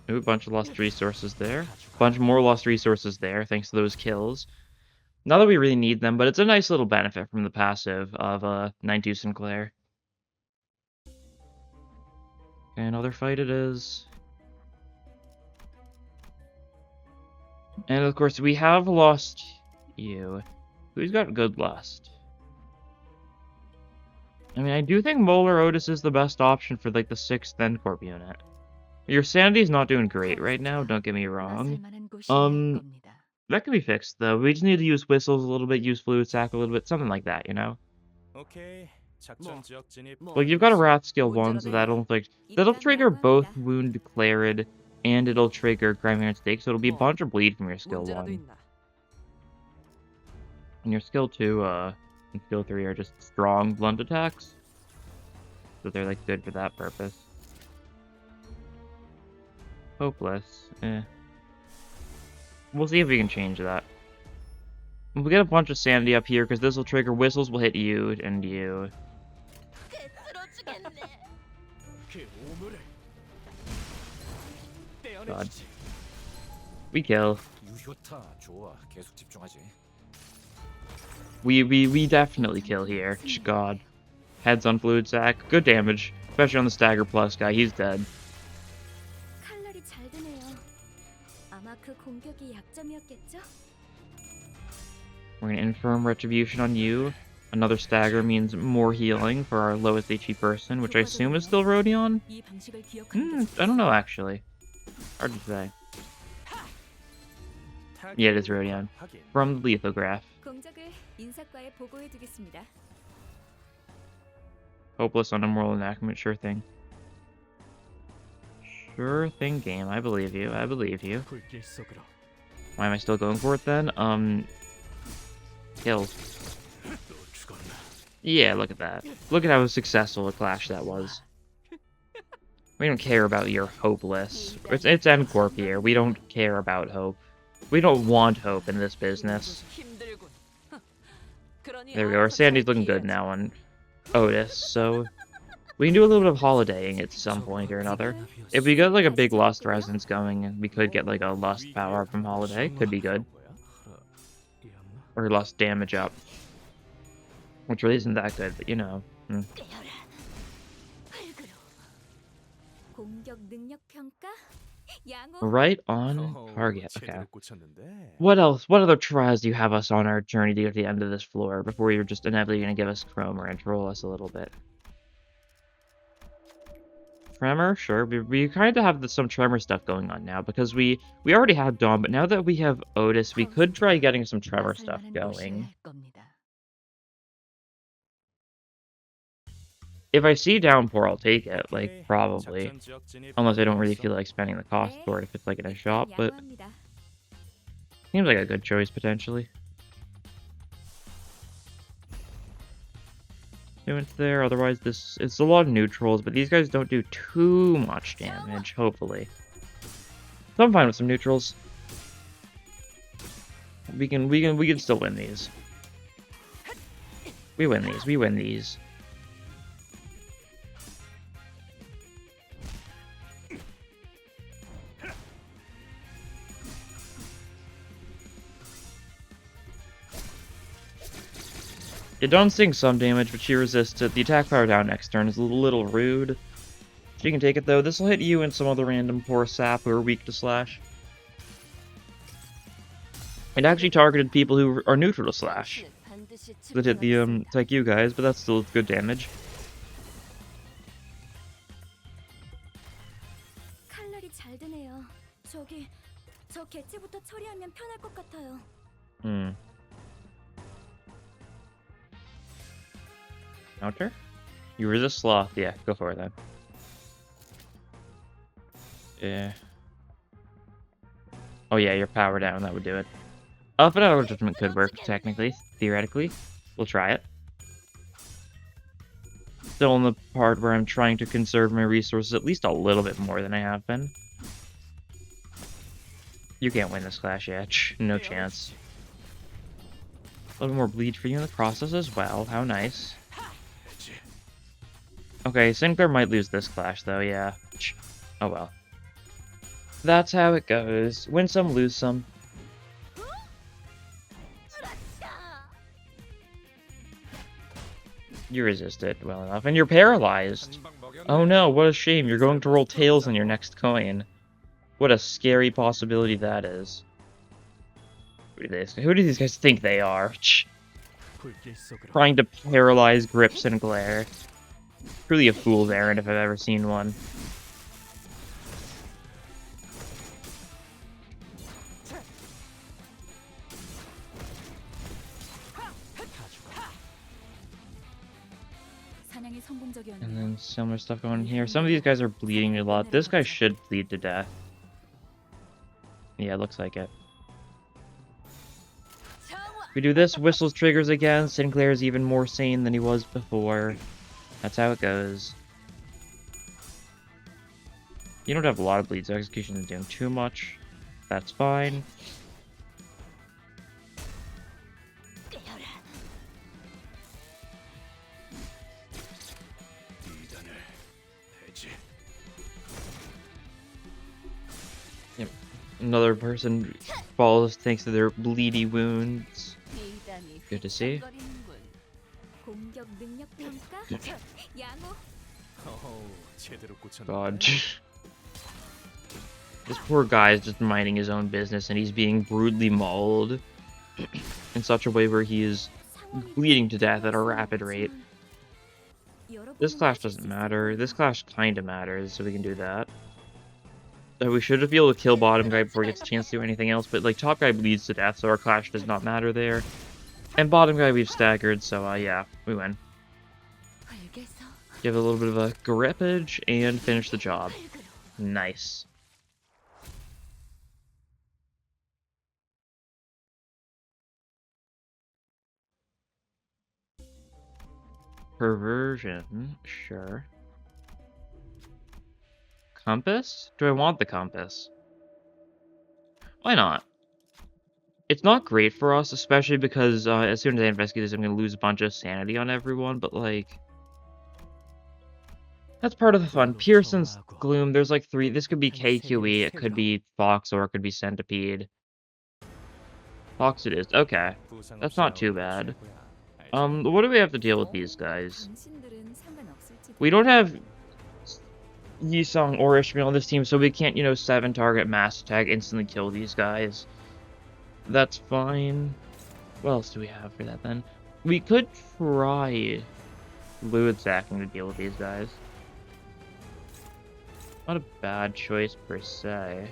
Speaker 1: Ooh, a bunch of lost resources there. Bunch more lost resources there, thanks to those kills. Not that we really need them, but it's a nice little benefit from the passive of 9-2 Sinclair. Okay, another fight it is. And of course, we have lost you. Who's got good lust? I mean, I do think Molar Otis is the best option for, like, the 6th Encorp unit. Your sanity's not doing great right now, don't get me wrong. That can be fixed, though. We just need to use whistles a little bit, use fluid sac a little bit, something like that, you know? Like, you've got a Wrath skill 1, so that'll trigger both Wound Declared, and it'll trigger Grimy Stake, so it'll be a bunch of bleed from your skill 1. And your skill 2, and skill 3 are just strong blunt attacks. So they're, like, good for that purpose. Hopeless. We'll see if we can change that. We'll get a bunch of sanity up here, because this will trigger whistles will hit you, and you. God. We kill. We definitely kill here. God. Heads on fluid sac. Good damage. Especially on the stagger plus guy. He's dead. We're gonna infirm retribution on you. Another stagger means more healing for our lowest HP person, which I assume is still Rodion? I don't know, actually. Hard to say. Yeah, it is Rodion. From the lithograph. Hopeless on Immoral Enactment, sure thing. Sure thing, game. I believe you. I believe you. Why am I still going for it then? Kills. Yeah, look at that. Look at how successful a clash that was. We don't care about your hopeless. It's Encorp here. We don't care about hope. We don't want hope in this business. There we go. Our sanity's looking good now on Otis, so we can do a little bit of holidaying at some point or another. If we get like a big lust resonance going, we could get like a lust power up from holiday. Could be good. Or lust damage up. Which really isn't that good, but you know. Right on target. Okay. What else? What other trials do you have us on our journey to get to the end of this floor before you're just inevitably going to give us Chrome and troll us a little bit? Tremor? Sure. We kind of have some Tremor stuff going on now because we already had Dawn, but now that we have Otis, we could try getting some Tremor stuff going. If I see Downpour, I'll take it, like, probably. Unless I don't really feel like spending the cost for it if it's, like, in a shop, but seems like a good choice, potentially. It's there, otherwise it's a lot of neutrals, but these guys don't do too much damage, hopefully. So I'm fine with some neutrals. We can still win these. We win these. It does sink some damage, but she resists it. The attack power down next turn is a little rude. She can take it though. This will hit you and some other random poor sap who are weak to slash. It actually targeted people who are neutral to slash. That hit the it's like you guys, but that's still good damage. Counter? You resist sloth? Yeah, go for it then. Yeah. Oh yeah, you're power down, that would do it. Financial Judgment could work, technically, theoretically. We'll try it. Still in the part where I'm trying to conserve my resources at least a little bit more than I have been. You can't win this clash yet. No chance. A little more bleed for you in the process as well. How nice. Okay, Sinclair might lose this clash, though, yeah. Oh well. That's how it goes. Win some, lose some. You resist it well enough, and you're paralyzed! Oh no, what a shame, you're going to roll tails on your next coin. What a scary possibility that is. Who do these guys think they are? Trying to paralyze Grip Sinclair. Truly a fool's errand if I've ever seen one. And then similar stuff going here. Some of these guys are bleeding a lot. This guy should bleed to death. Yeah, it looks like it. If we do this, Whistles triggers again. Sinclair's even more sane than he was before. That's how it goes. You don't have a lot of bleeds, so Execution is doing too much. That's fine. Yep. Another person falls thanks to their bleedy wounds. Good to see. God. This poor guy is just minding his own business and he's being brutally mauled in such a way where he is bleeding to death at a rapid rate. This clash doesn't matter. This clash kinda matters, so we can do that. We should be able to kill bottom guy before he gets a chance to do anything else, but like top guy bleeds to death, so our clash does not matter there. And bottom guy we've staggered, so yeah, we win. Give a little bit of a grippage and finish the job. Nice. Perversion, sure. Compass? Do I want the compass? Why not? It's not great for us, especially because as soon as I investigate this, I'm going to lose a bunch of sanity on everyone, but like... That's part of the fun. Pearson's Gloom, there's like 3. This could be KQE, it could be Fox, or it could be Centipede. Fox it is. Okay. That's not too bad. What do we have to deal with these guys? We don't have Yisung or Ishmael on this team, so we can't, 7 target mass attack, instantly kill these guys. That's fine. What else do we have for that then? We could try fluid sacking to deal with these guys. Not a bad choice per se.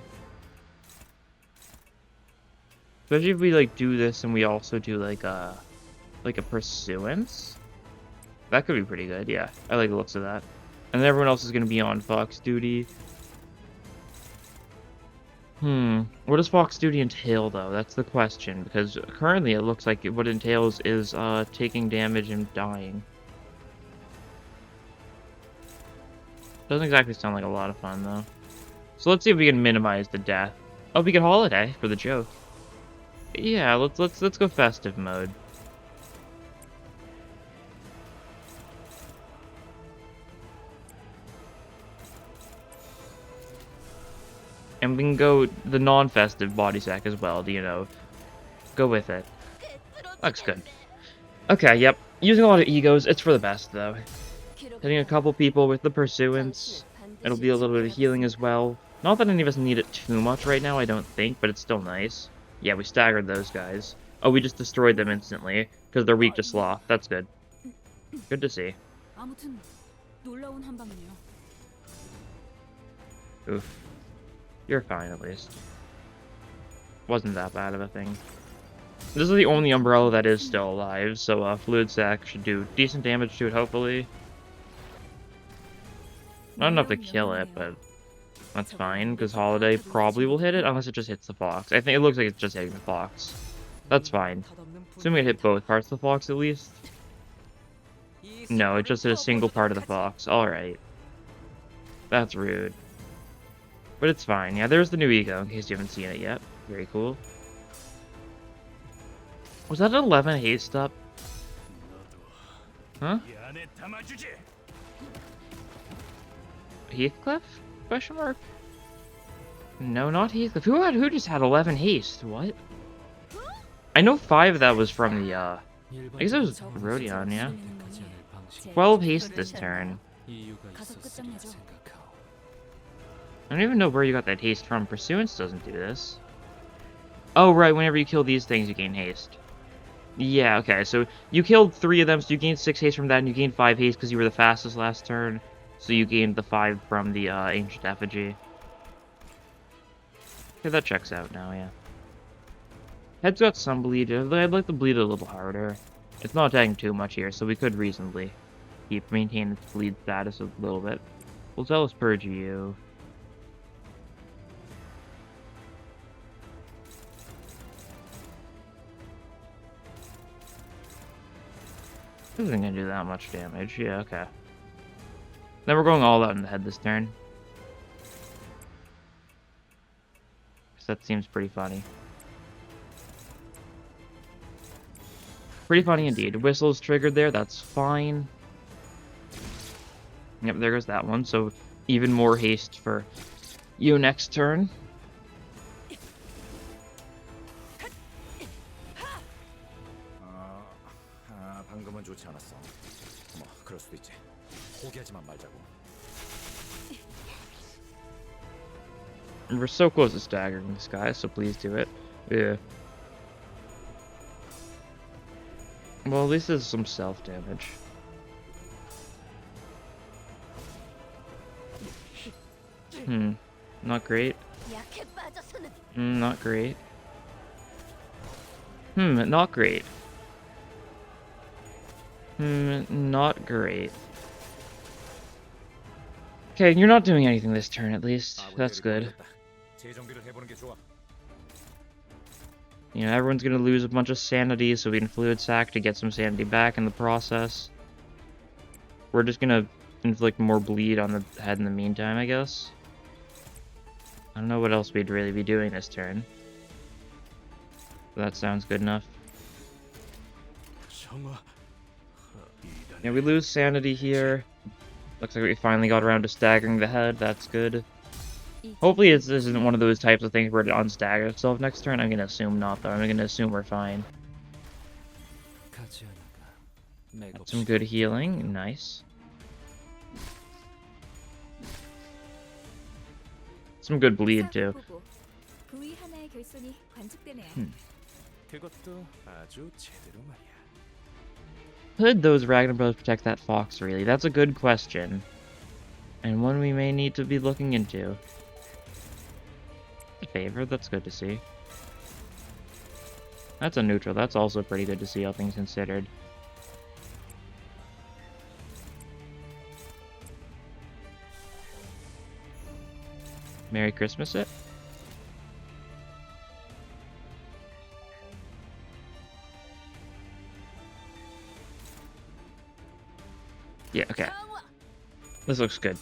Speaker 1: Especially if we like do this and we also do like a pursuance. That could be pretty good, yeah. I like the looks of that. And then everyone else is gonna be on Fox duty. What does Fox duty entail though? That's the question, because currently it looks like what it entails is taking damage and dying. Doesn't exactly sound like a lot of fun though. So let's see if we can minimize the death. Oh, we can holiday for the joke. Yeah, let's go festive mode. And we can go the non-festive body sack as well, to, go with it. Looks good. Okay, yep. Using a lot of egos, it's for the best, though. Hitting a couple people with the pursuance. It'll be a little bit of healing as well. Not that any of us need it too much right now, I don't think, but it's still nice. Yeah, we staggered those guys. Oh, we just destroyed them instantly, because they're weak to sloth. That's good. Good to see. Oof. You're fine, at least. Wasn't that bad of a thing. This is the only umbrella that is still alive, so Fluid Sac should do decent damage to it, hopefully. Not enough to kill it, but that's fine, because Holiday probably will hit it, unless it just hits the Fox. I think it looks like it's just hitting the Fox. That's fine. Assuming it hit both parts of the Fox, at least. No, it just hit a single part of the Fox. Alright. That's rude. But it's fine. Yeah, there's the new ego, in case you haven't seen it yet. Very cool. Was that an 11 haste up? Huh? Heathcliff? Question mark? No, not Heathcliff. Who just had 11 haste? What? I know 5 of that was from the, I guess it was Rodion, yeah? 12 haste this turn. I don't even know where you got that haste from. Pursuance doesn't do this. Oh, right, whenever you kill these things, you gain haste. Yeah, okay, so you killed 3 of them, so you gained 6 haste from that, and you gained 5 haste because you were the fastest last turn. So you gained the 5 from the Ancient Effigy. Okay, that checks out now, yeah. Head's got some bleed. I'd like to bleed a little harder. It's not attacking too much here, so we could reasonably maintain its bleed status a little bit. We'll tell us purge you. This isn't gonna do that much damage. Yeah, okay. Then we're going all out in the head this turn. So that seems pretty funny. Pretty funny indeed. Whistle's triggered there, that's fine. Yep, there goes that one. So even more haste for you next turn.
Speaker 3: 방금은 좋지 않았어. 뭐 그럴 수도 있지. 포기하지만 말자고.
Speaker 1: And we're so close to staggering this guy, so please do it. Yeah. Well, at least there's some self-damage. Not great. Not great. Not great. Not great. Okay, you're not doing anything this turn, at least. That's good. You know, everyone's gonna lose a bunch of sanity, so we can fluid sack to get some sanity back in the process. We're just gonna inflict more bleed on the head in the meantime, I guess. I don't know what else we'd really be doing this turn. But that sounds good enough. Yeah, we lose sanity here. Looks like we finally got around to staggering the head. That's good. Hopefully this isn't one of those types of things where it unstagger itself next turn. I'm going to assume not, though. I'm going to assume we're fine. Got some good healing. Nice. Some good bleed, too. Could those Ragnar Brothers protect that fox, really? That's a good question. And one we may need to be looking into. A favor, that's good to see. That's a neutral, that's also pretty good to see, all things considered. Merry Christmas it? Yeah, okay. This looks good.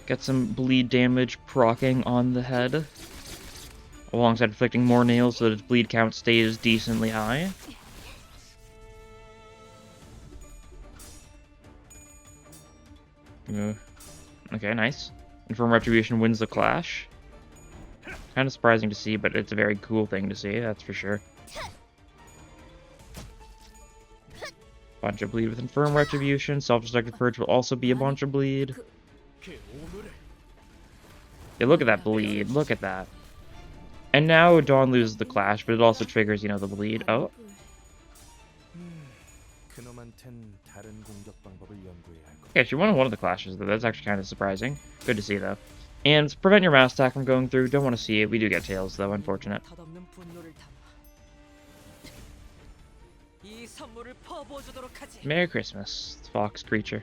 Speaker 1: Get some bleed damage proccing on the head, alongside inflicting more nails so that its bleed count stays decently high. Okay, nice. Infirm Retribution wins the clash. Kind of surprising to see, but it's a very cool thing to see, that's for sure. Bunch of bleed with Infirm Retribution. Self-Destructive Purge will also be a bunch of bleed. Yeah, look at that bleed. Look at that. And now Dawn loses the clash, but it also triggers, you know, the bleed. Oh. Yeah, she won one of the clashes, though. That's actually kind of surprising. Good to see, though. And prevent your mouse attack from going through. Don't want to see it. We do get tails, though. Unfortunate. Merry Christmas, fox creature.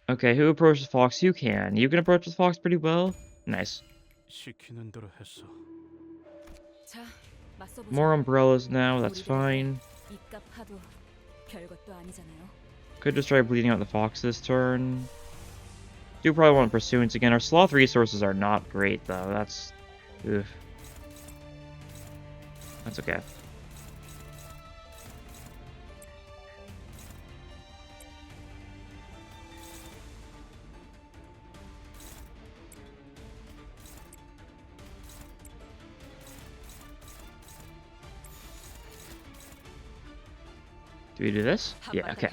Speaker 1: Okay, who approaches fox? You can. You can approach the fox pretty well. Nice. More umbrellas now, that's fine. Could just try bleeding out the fox this turn. Do probably want pursuance again. Our sloth resources are not great, though. That's... Ugh. That's okay. Do we do this? Yeah, okay.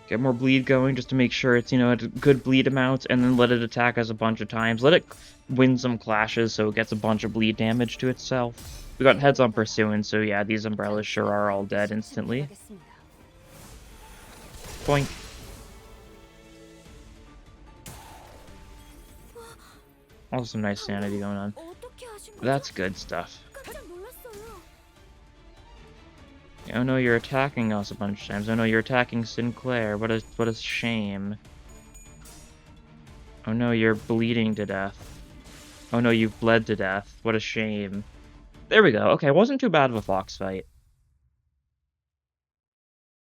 Speaker 1: Get more bleed going just to make sure it's, at a good bleed amount, and then let it attack us a bunch of times. Let it win some clashes so it gets a bunch of bleed damage to itself. We got heads on pursuance, so yeah, these umbrellas sure are all dead instantly. Boink. Also some nice sanity going on. That's good stuff. Oh no, you're attacking us a bunch of times. Oh no, you're attacking Sinclair. What a shame. Oh no, you're bleeding to death. Oh no, you've bled to death. What a shame. There we go. Okay, it wasn't too bad of a fox fight.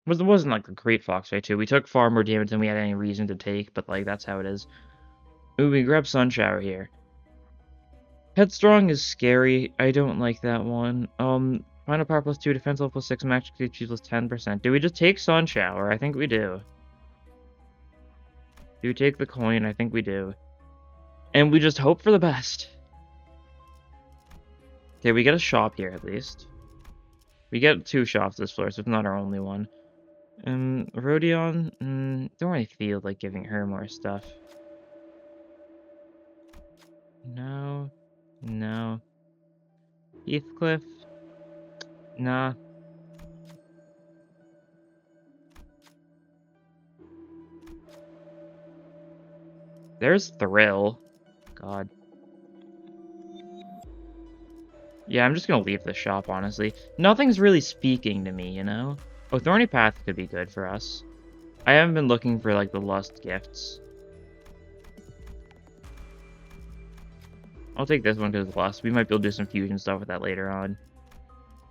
Speaker 1: It wasn't like a great fox fight too. We took far more damage than we had any reason to take, but like that's how it is. Ooh, we grab Sun Shower here. Headstrong is scary. I don't like that one. Final power +2, defense level +6, max HP +10%. Do we just take Sun Shower? I think we do. Do we take the coin? I think we do. And we just hope for the best. Okay, we get a shop here at least. We get 2 shops this floor, so it's not our only one. Rodion, don't really feel like giving her more stuff. No. No. Heathcliff? Nah. There's Thrill. God. Yeah, I'm just gonna leave the shop, honestly. Nothing's really speaking to me, Oh, Thorny Path could be good for us. I haven't been looking for, like, the Lust gifts. I'll take this one because it's Lust. We might be able to do some fusion stuff with that later on.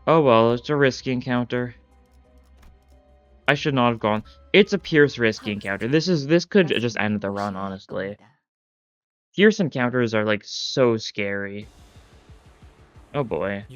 Speaker 1: Oh well, it's a risky encounter. I should not have gone. It's a Pierce risky encounter. This could just end the run, honestly. Pierce encounters are, like, so scary. Oh boy.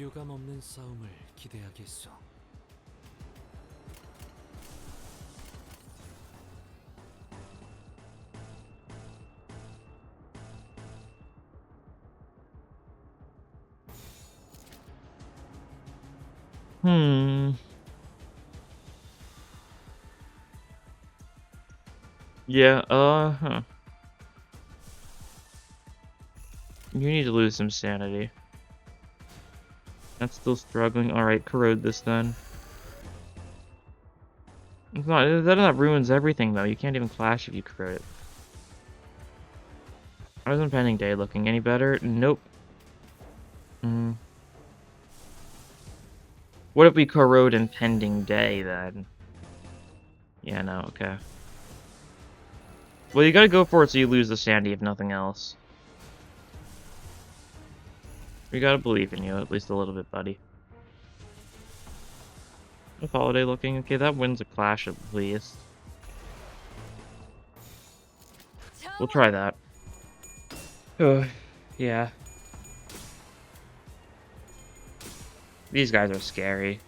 Speaker 1: Yeah, huh. You need to lose some sanity. That's still struggling. Alright, corrode this then. It's not, that ruins everything though. You can't even clash if you corrode it. How's Impending Day looking? Any better? Nope. What if we corrode Impending Day then? Yeah, no, okay. Well, you gotta go for it so you lose the sanity if nothing else. We gotta believe in you, at least a little bit, buddy. How's Holiday looking? Okay, that wins a clash at least. We'll try that. Yeah. These guys are scary.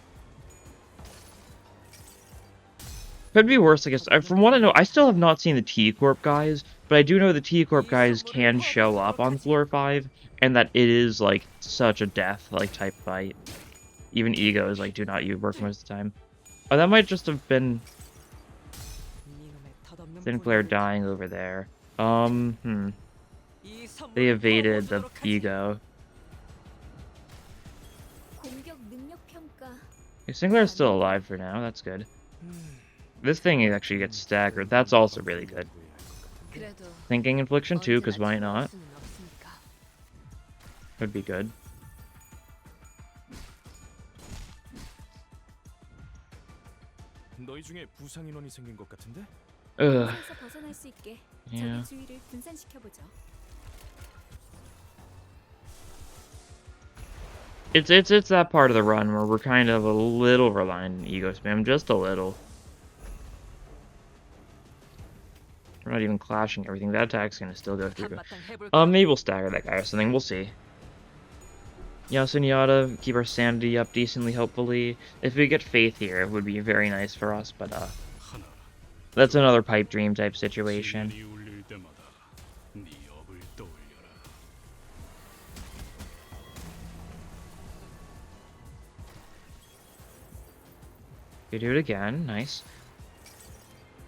Speaker 1: Could be worse, I guess. From what I know, I still have not seen the T-Corp guys, but I do know the T-Corp guys can show up on floor 5, and that it is, like, such a death, like, type fight. Even egos, like, do not work most of the time. Oh, that might just have been Sinclair dying over there. They evaded the ego. Okay, Sinclair's still alive for now, that's good. This thing actually gets staggered, that's also really good. Thinking Infliction too, because why not? Would be good. Ugh. Yeah. It's that part of the run where we're kind of a little reliant on ego spam, just a little. We're not even clashing everything. That attack's gonna still go through. Maybe we'll stagger that guy or something. We'll see. Yasunyata, keep our sanity up decently, hopefully. If we get Faith here, it would be very nice for us, but, that's another pipe dream type situation. You do it again. Nice.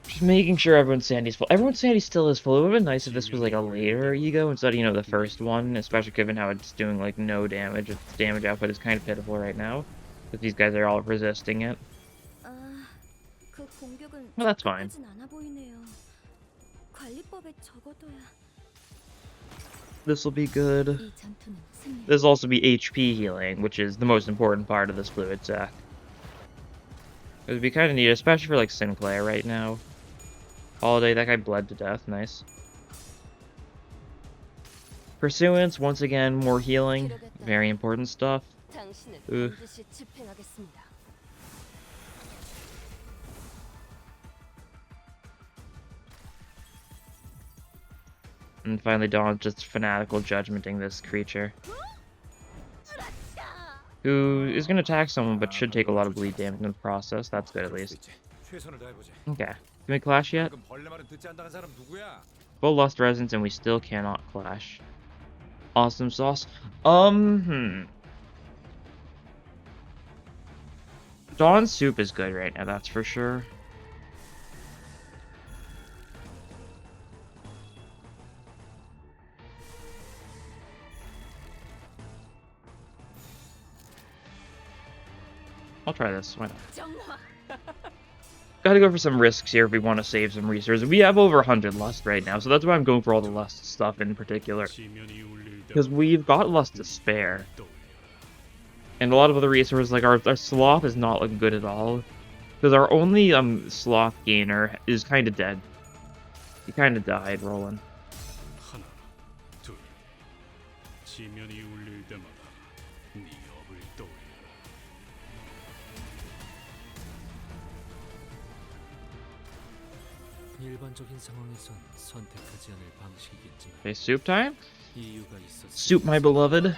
Speaker 1: Just making sure everyone's sandy's full. Everyone's sandy still is full. It would have been nice if this was like a later ego instead of, the first one, especially given how it's doing like no damage. Its damage output is kind of pitiful right now. But these guys are all resisting it.
Speaker 2: 아, 그 공격은
Speaker 1: Well, that's fine.
Speaker 2: 적합하진 않아 보이네요. 관리법에 적어둬야.
Speaker 1: This will be good.
Speaker 2: 이 전투는 승리.
Speaker 1: This will also be HP healing, which is the most important part of this fluid sack. It would be kind of neat, especially for like Sinclair right now. Holiday, that guy bled to death. Nice. Pursuance, once again, more healing. Very important stuff.
Speaker 2: 당신을
Speaker 1: Ugh.
Speaker 2: 반드시 집행하겠습니다.
Speaker 1: And finally, Dawn's just fanatical judgmenting this creature. Who is going to attack someone, but should take a lot of bleed damage in the process. That's good, at least.
Speaker 3: 최선을 다해보지.
Speaker 1: Okay. Can we clash yet?
Speaker 3: 방금 벌레 말은 듣지 않다는 사람 누구야?
Speaker 1: Full Lust Resonance, and we still cannot clash. Awesome sauce. Dawn's soup is good right now, that's for sure. I'll try this. Why not? Gotta go for some risks here if we want to save some resources. We have over 100 lust right now, so that's why I'm going for all the lust stuff in particular. Because we've got lust to spare. And a lot of other resources, like our sloth is not looking good at all. Because our only sloth gainer is kind of dead. He kind of died, Roland.
Speaker 4: 하나, 둘, 지면이 울릴 때마다 네 업을 떠올려라. 일반적인 상황에선 선택하지 않을 방식이겠지만
Speaker 1: Okay, soup time?
Speaker 4: 이유가 있었을
Speaker 1: Soup, my beloved.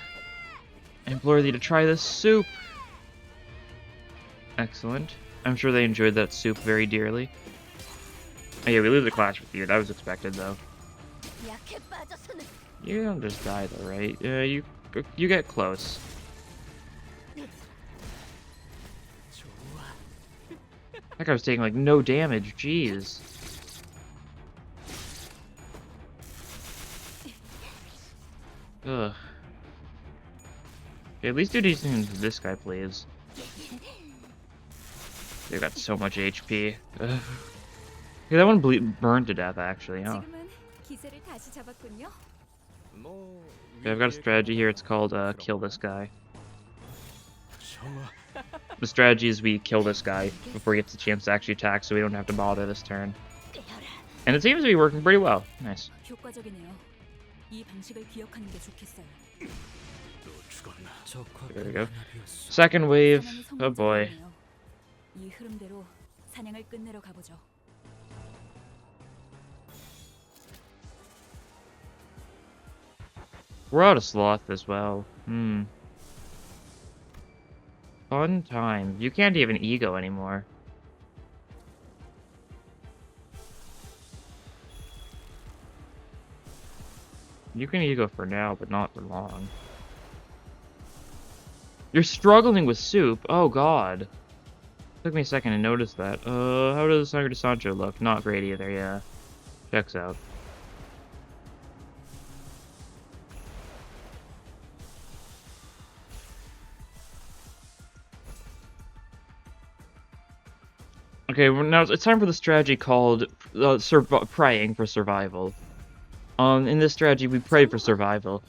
Speaker 1: I implore thee to try this soup. Excellent. I'm sure they enjoyed that soup very dearly. Oh yeah, we lose the clash with you. That was expected, though.
Speaker 2: 약해 빠져서는
Speaker 1: You don't just die, though, right? Yeah, you get close.
Speaker 2: 좋아.
Speaker 1: That guy was taking, like, no damage. Jeez. Ugh. Okay, at least do decent to this guy, please. They've got so much HP. Ugh. Yeah, that one burned to death, actually, huh?
Speaker 2: 지금은 기세를 다시 잡았군요.
Speaker 3: 뭐
Speaker 1: Okay, I've got a strategy here. It's called, kill this guy. The strategy is we kill this guy before he gets a chance to actually attack, so we don't have to bother this turn. And it seems to be working pretty well. Nice.
Speaker 2: 효과적이네요. 이 방식을 기억하는 게 좋겠어요.
Speaker 4: 또 죽었나?
Speaker 1: There we go. Second wave.
Speaker 2: 사냥이
Speaker 1: Oh boy.
Speaker 2: 성공적이네요. 이 흐름대로 사냥을 끝내러 가보죠.
Speaker 1: We're out of sloth as well. Fun time. You can't even ego anymore. You can ego for now, but not for long. You're struggling with soup? Oh god. Took me a second to notice that. How does Sangre de Sancho look? Not great either, yeah. Checks out. Okay, well, now it's time for the strategy called praying for survival. In this strategy, we pray for survival.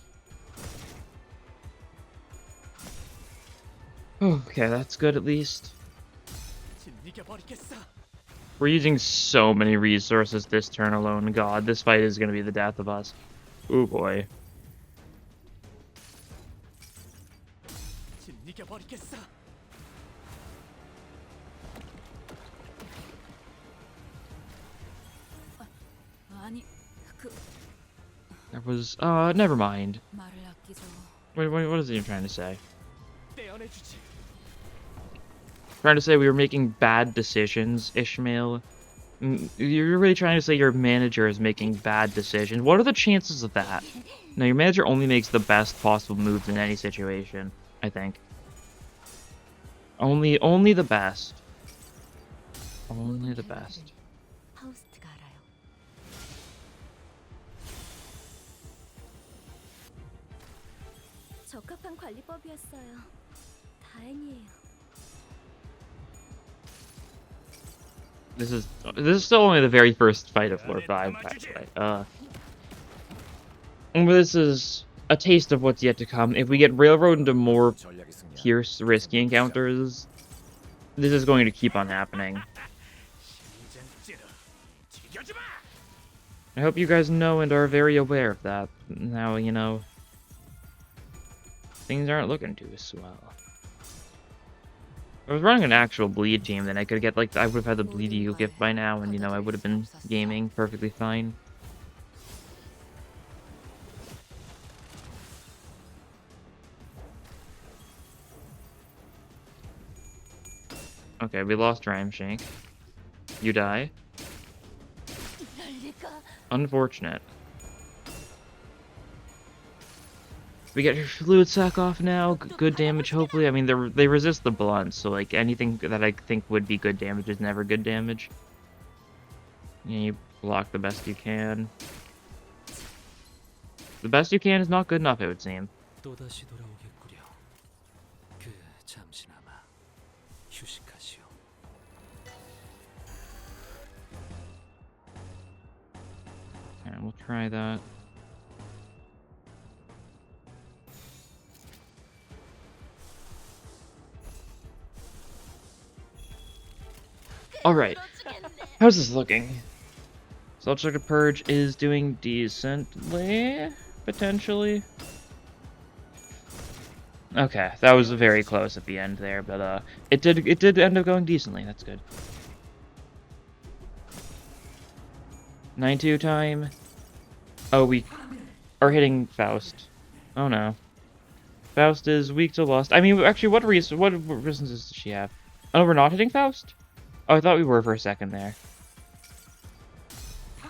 Speaker 1: Okay, that's good at least. We're using so many resources this turn alone. God, this fight is going to be the death of us. Oh boy.
Speaker 2: 아니, 그
Speaker 1: That was, never mind.
Speaker 2: 말을 아끼죠.
Speaker 1: Wait, what is he even trying to say? Trying to say we were making bad decisions, Ishmael? You're really trying to say your manager is making bad decisions? What are the chances of that? No, your manager only makes the best possible moves in any situation, I think. Only the best. Only the best.
Speaker 2: 파우스트가 알아요. 적합한 관리법이었어요. 다행이에요.
Speaker 1: This is still only the very first fight of floor 5, by the way. This is a taste of what's yet to come. If we get railroad into more
Speaker 3: 전략이 승리야.
Speaker 1: fierce, risky encounters, this is going to keep on happening.
Speaker 3: 심장 찌르. 튀겨주마.
Speaker 1: I hope you guys know and are very aware of that. Now, you know, things aren't looking too swell. If I was running an actual bleed team, then I could get, like, I would have had the bleed eagle gift by now, and, you know, I would have been gaming perfectly fine. Okay, we lost Ramshank. You die. Unfortunate. We get your fluid sack off now. Good damage, hopefully. I mean, they resist the blunt, so like anything that I think would be good damage is never good damage. Yeah, you block the best you can. The best you can is not good enough, it would seem.
Speaker 4: 또다시 돌아오겠구려. 그 잠시나마 휴식하시오.
Speaker 1: Alright, we'll try that. Alright, how's this looking? Self-destructive Purge is doing decently, potentially. Okay, that was very close at the end there, but it did end up going decently. That's good. 9-2 time. Oh, we are hitting Faust. Oh no. Faust is weak to lust. I mean, actually, what reasons does she have? Oh, we're not hitting Faust? Oh, I thought we were for a second there.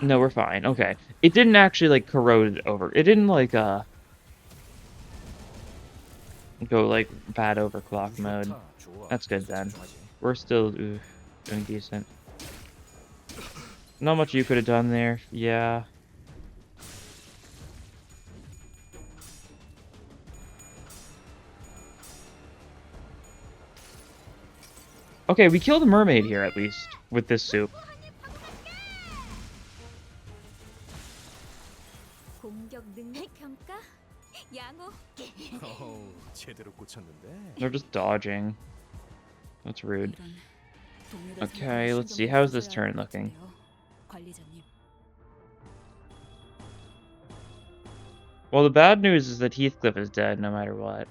Speaker 1: No, we're fine. Okay. It didn't actually, like, corrode over. It didn't, like, go, like, bad overclock mode. That's good, then. We're still doing decent. Not much you could have done there. Yeah. Okay, we killed a mermaid here, at least, with this soup.
Speaker 2: 공격 능력 평가? 양호.
Speaker 3: 어우, 제대로 꽂혔는데.
Speaker 1: They're just dodging. That's rude. Okay, let's see. How's this turn looking?
Speaker 2: 관리자님.
Speaker 1: Well, the bad news is that Heathcliff is dead no matter what.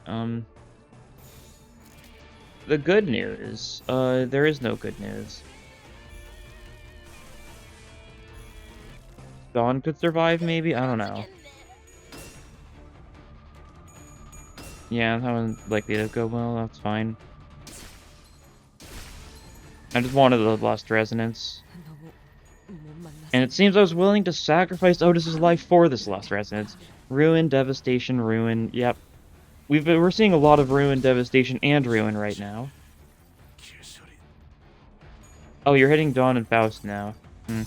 Speaker 1: The good news, there is no good news. Dawn could survive, maybe? I don't know. Yeah, that one's likely to go well, that's fine. I just wanted the Lost Resonance. And it seems I was willing to sacrifice Otis's life for this Lost Resonance. Ruin, Devastation, Ruin, yep. We're seeing a lot of Ruin, Devastation, and Ruin right now. Oh, you're hitting Dawn and Faust now. Hmm.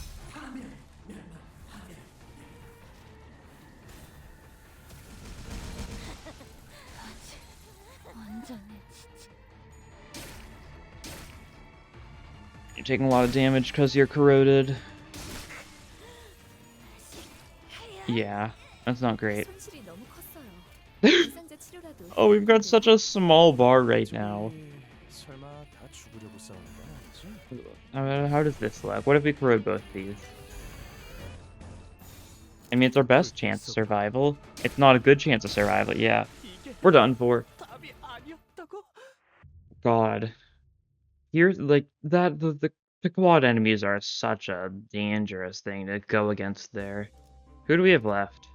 Speaker 1: You're taking a lot of damage because you're corroded. Yeah, that's not great.
Speaker 2: 손실이 너무 컸어요. 부상자 치료라도.
Speaker 1: Oh, we've got such a small bar right now.
Speaker 3: 설마 다 죽으려고 싸우는 건 아니지?
Speaker 1: How does this look? What if we corrode both these? I mean, it's our best chance of survival. It's not a good chance of survival, yeah. We're done for. God. Here's, like, the quad enemies are such a dangerous thing to go against there. Who do we have left?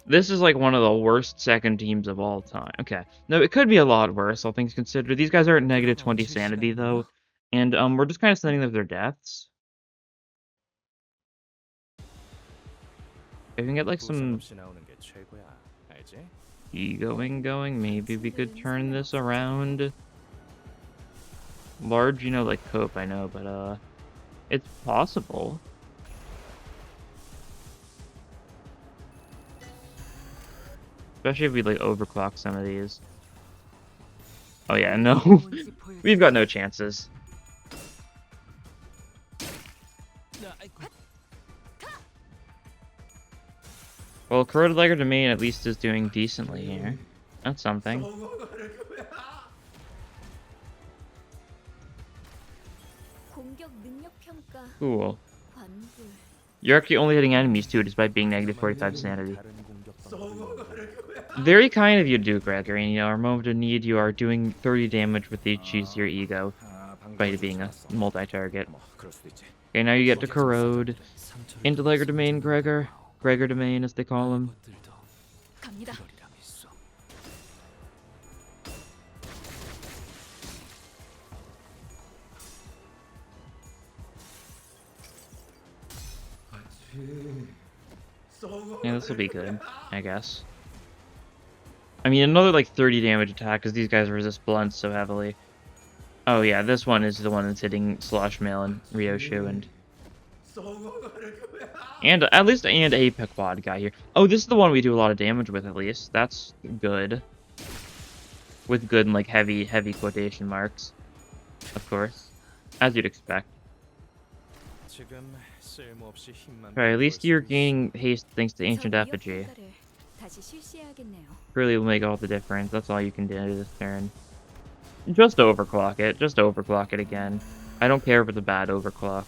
Speaker 1: This is like one of the worst second teams of all time. Okay. No, it could be a lot worse, all things considered. These guys are at negative 20 sanity, though. And we're just kind of sending them their deaths. If we can get like some going, maybe we could turn this around. Large, you know, like cope, I know, but it's possible. Especially if we like overclock some of these. Oh yeah, no. We've got no chances. Well, corroded Liger Domain at least is doing decently here. That's something.
Speaker 2: 공격 능력 평가
Speaker 1: Cool.
Speaker 2: 환불.
Speaker 1: You're actually only hitting enemies too, despite being negative 45 sanity. Very kind of you to do, Gregory. You know, our moment of need, you are doing 30 damage with each use your ego, despite it being a multi-target.
Speaker 3: 뭐 그럴 수도 있지.
Speaker 1: Okay, now you get to corrode.
Speaker 4: 상처를
Speaker 1: Into Liger
Speaker 4: 입은
Speaker 1: Domain, Gregor. Gregor Domain, as they call him.
Speaker 4: 것들도
Speaker 2: 갑니다.
Speaker 4: 그러리라 믿소.
Speaker 1: Yeah, this will be good, I guess. I mean, another like 30 damage attack, because these guys resist blunts so heavily. Oh yeah, this one is the one that's hitting Slosh Mail and Ryoshu and at least a quad guy here. Oh, this is the one we do a lot of damage with at least. That's good. With good and like heavy quotation marks. Of course. As you'd expect.
Speaker 3: 지금 쓸모없이 힘만
Speaker 1: Alright, at least
Speaker 3: 벌
Speaker 1: you're
Speaker 3: 수도 있어.
Speaker 1: gaining haste thanks to
Speaker 2: 저
Speaker 1: Ancient
Speaker 2: 능력
Speaker 1: Effigy.
Speaker 2: 평가를 다시 실시해야겠네요.
Speaker 1: Really will make all the difference. That's all you can do this turn. Just overclock it. Just overclock it again. I don't care if it's a bad overclock.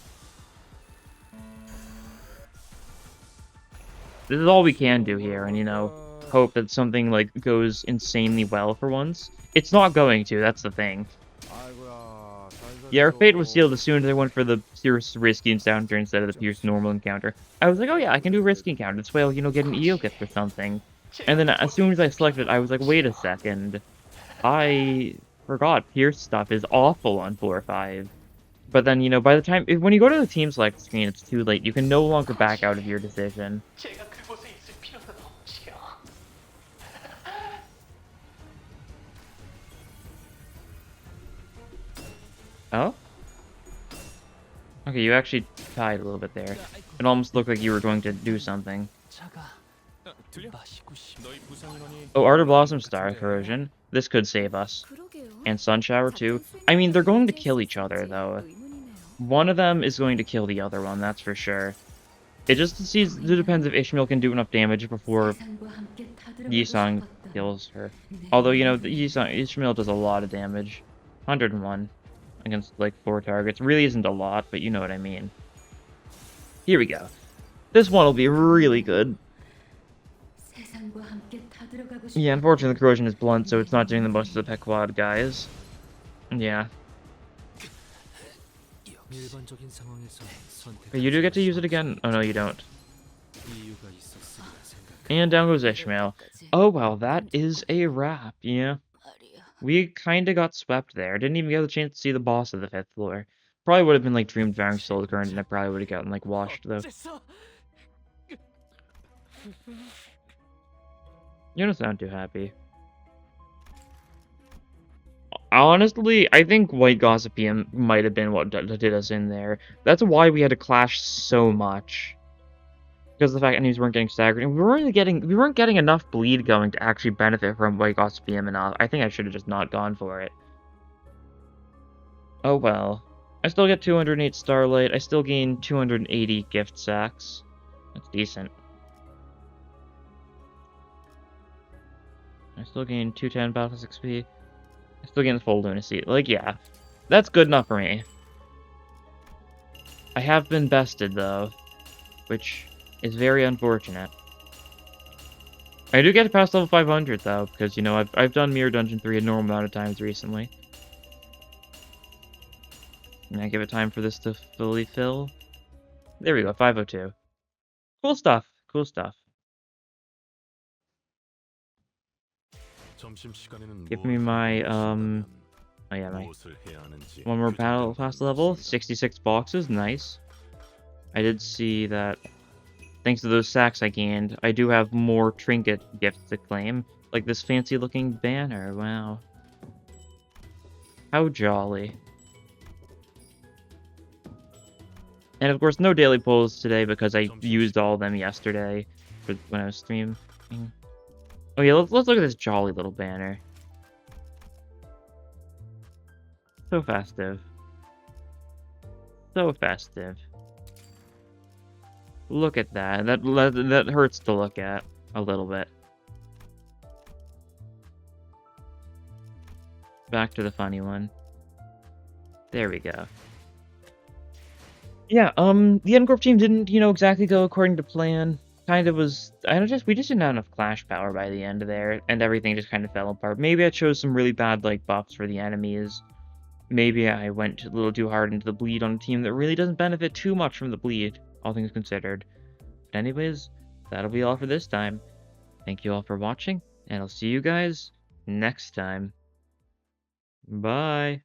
Speaker 1: This is all we can do here, and you know, hope that something like goes insanely well for once. It's not going to, that's the thing.
Speaker 3: 아이고야, 잘
Speaker 1: Yeah, our fate was
Speaker 3: 살펴.
Speaker 1: sealed as soon as they went for the Pierce risky encounter instead of the Pierce normal encounter. I was like, oh yeah, I can do risky encounter. This way I'll, you know, get an EO gift or something. And then as soon as I selected, I was like, wait a second. I forgot Pierce stuff is awful on 4 or 5. But then, you know, by the time, when you go to the team select screen, it's too late. You can no longer back out of your decision.
Speaker 5: 제가 그곳에 있을 필요는 없지요.
Speaker 1: Oh? Okay, you actually tied a little bit there. It almost looked like you were going to do something.
Speaker 4: 차가
Speaker 3: 들려?
Speaker 4: 마시고 싶.
Speaker 3: 너희 부상 인원이
Speaker 1: Oh, Art of Blossom Star corrosion. This could save us.
Speaker 2: 그러게요.
Speaker 1: And Sun Shower too. I mean, they're going to kill each other though.
Speaker 2: 의문이네요.
Speaker 1: One of them is going to kill the other one, that's for sure. It just depends if Ishmael can do enough damage before Yisang kills her. Although, you know, Ishmael does a lot of damage. 101 against like 4 targets. Really isn't a lot, but you know what I mean. Here we go. This one will be really good. Yeah, unfortunately the corrosion is blunt, so it's not doing the most of the Pequod guys. Yeah.
Speaker 4: 일반적인 상황에서
Speaker 1: But you do get to use it again? Oh no, you don't.
Speaker 4: 이유가 있었으리라 생각.
Speaker 1: And down goes Ishmael. Oh well, that is a wrap, yeah. We kinda got swept there. Didn't even get a chance to see the boss of the 5th floor. Probably would have been like Dream Devouring Soul Current, and I probably would have gotten like washed though.
Speaker 3: 됐어.
Speaker 1: You don't sound too happy. Honestly, I think White Gossipium might have been what did us in there. That's why we had to clash so much. Because of the fact enemies weren't getting staggered, and we weren't getting enough bleed going to actually benefit from White Gossipium enough. I think I should have just not gone for it. Oh well. I still get 208 Starlight. I still gain 280 gift sacks. That's decent. I still gain 210 Battle XP. I still gain the full lunacy. Like, yeah. That's good enough for me. I have been bested, though. Which is very unfortunate. I do get past level 500, though, because, you know, I've done Mirror Dungeon 3 a normal amount of times recently. And I give it time for this to fully fill. There we go, 502. Cool stuff. Cool stuff. Give me my, oh yeah, my one more battle pass level, 66 boxes, nice. I did see that, thanks to those sacks I gained, I do have more trinket gifts to claim, like this fancy looking banner, wow. How jolly. And of course, no daily polls today because I used all of them yesterday when I was streaming. Oh yeah, let's look at this jolly little banner. So festive. So festive. Look at that. That hurts to look at a little bit. Back to the funny one. There we go. Yeah, the N-Corp team didn't, exactly go according to plan. Kind of was, we just didn't have enough clash power by the end there, and everything just kind of fell apart. Maybe I chose some really bad, buffs for the enemies. Maybe I went a little too hard into the bleed on a team that really doesn't benefit too much from the bleed, all things considered. But anyways, that'll be all for this time. Thank you all for watching, and I'll see you guys next time. Bye!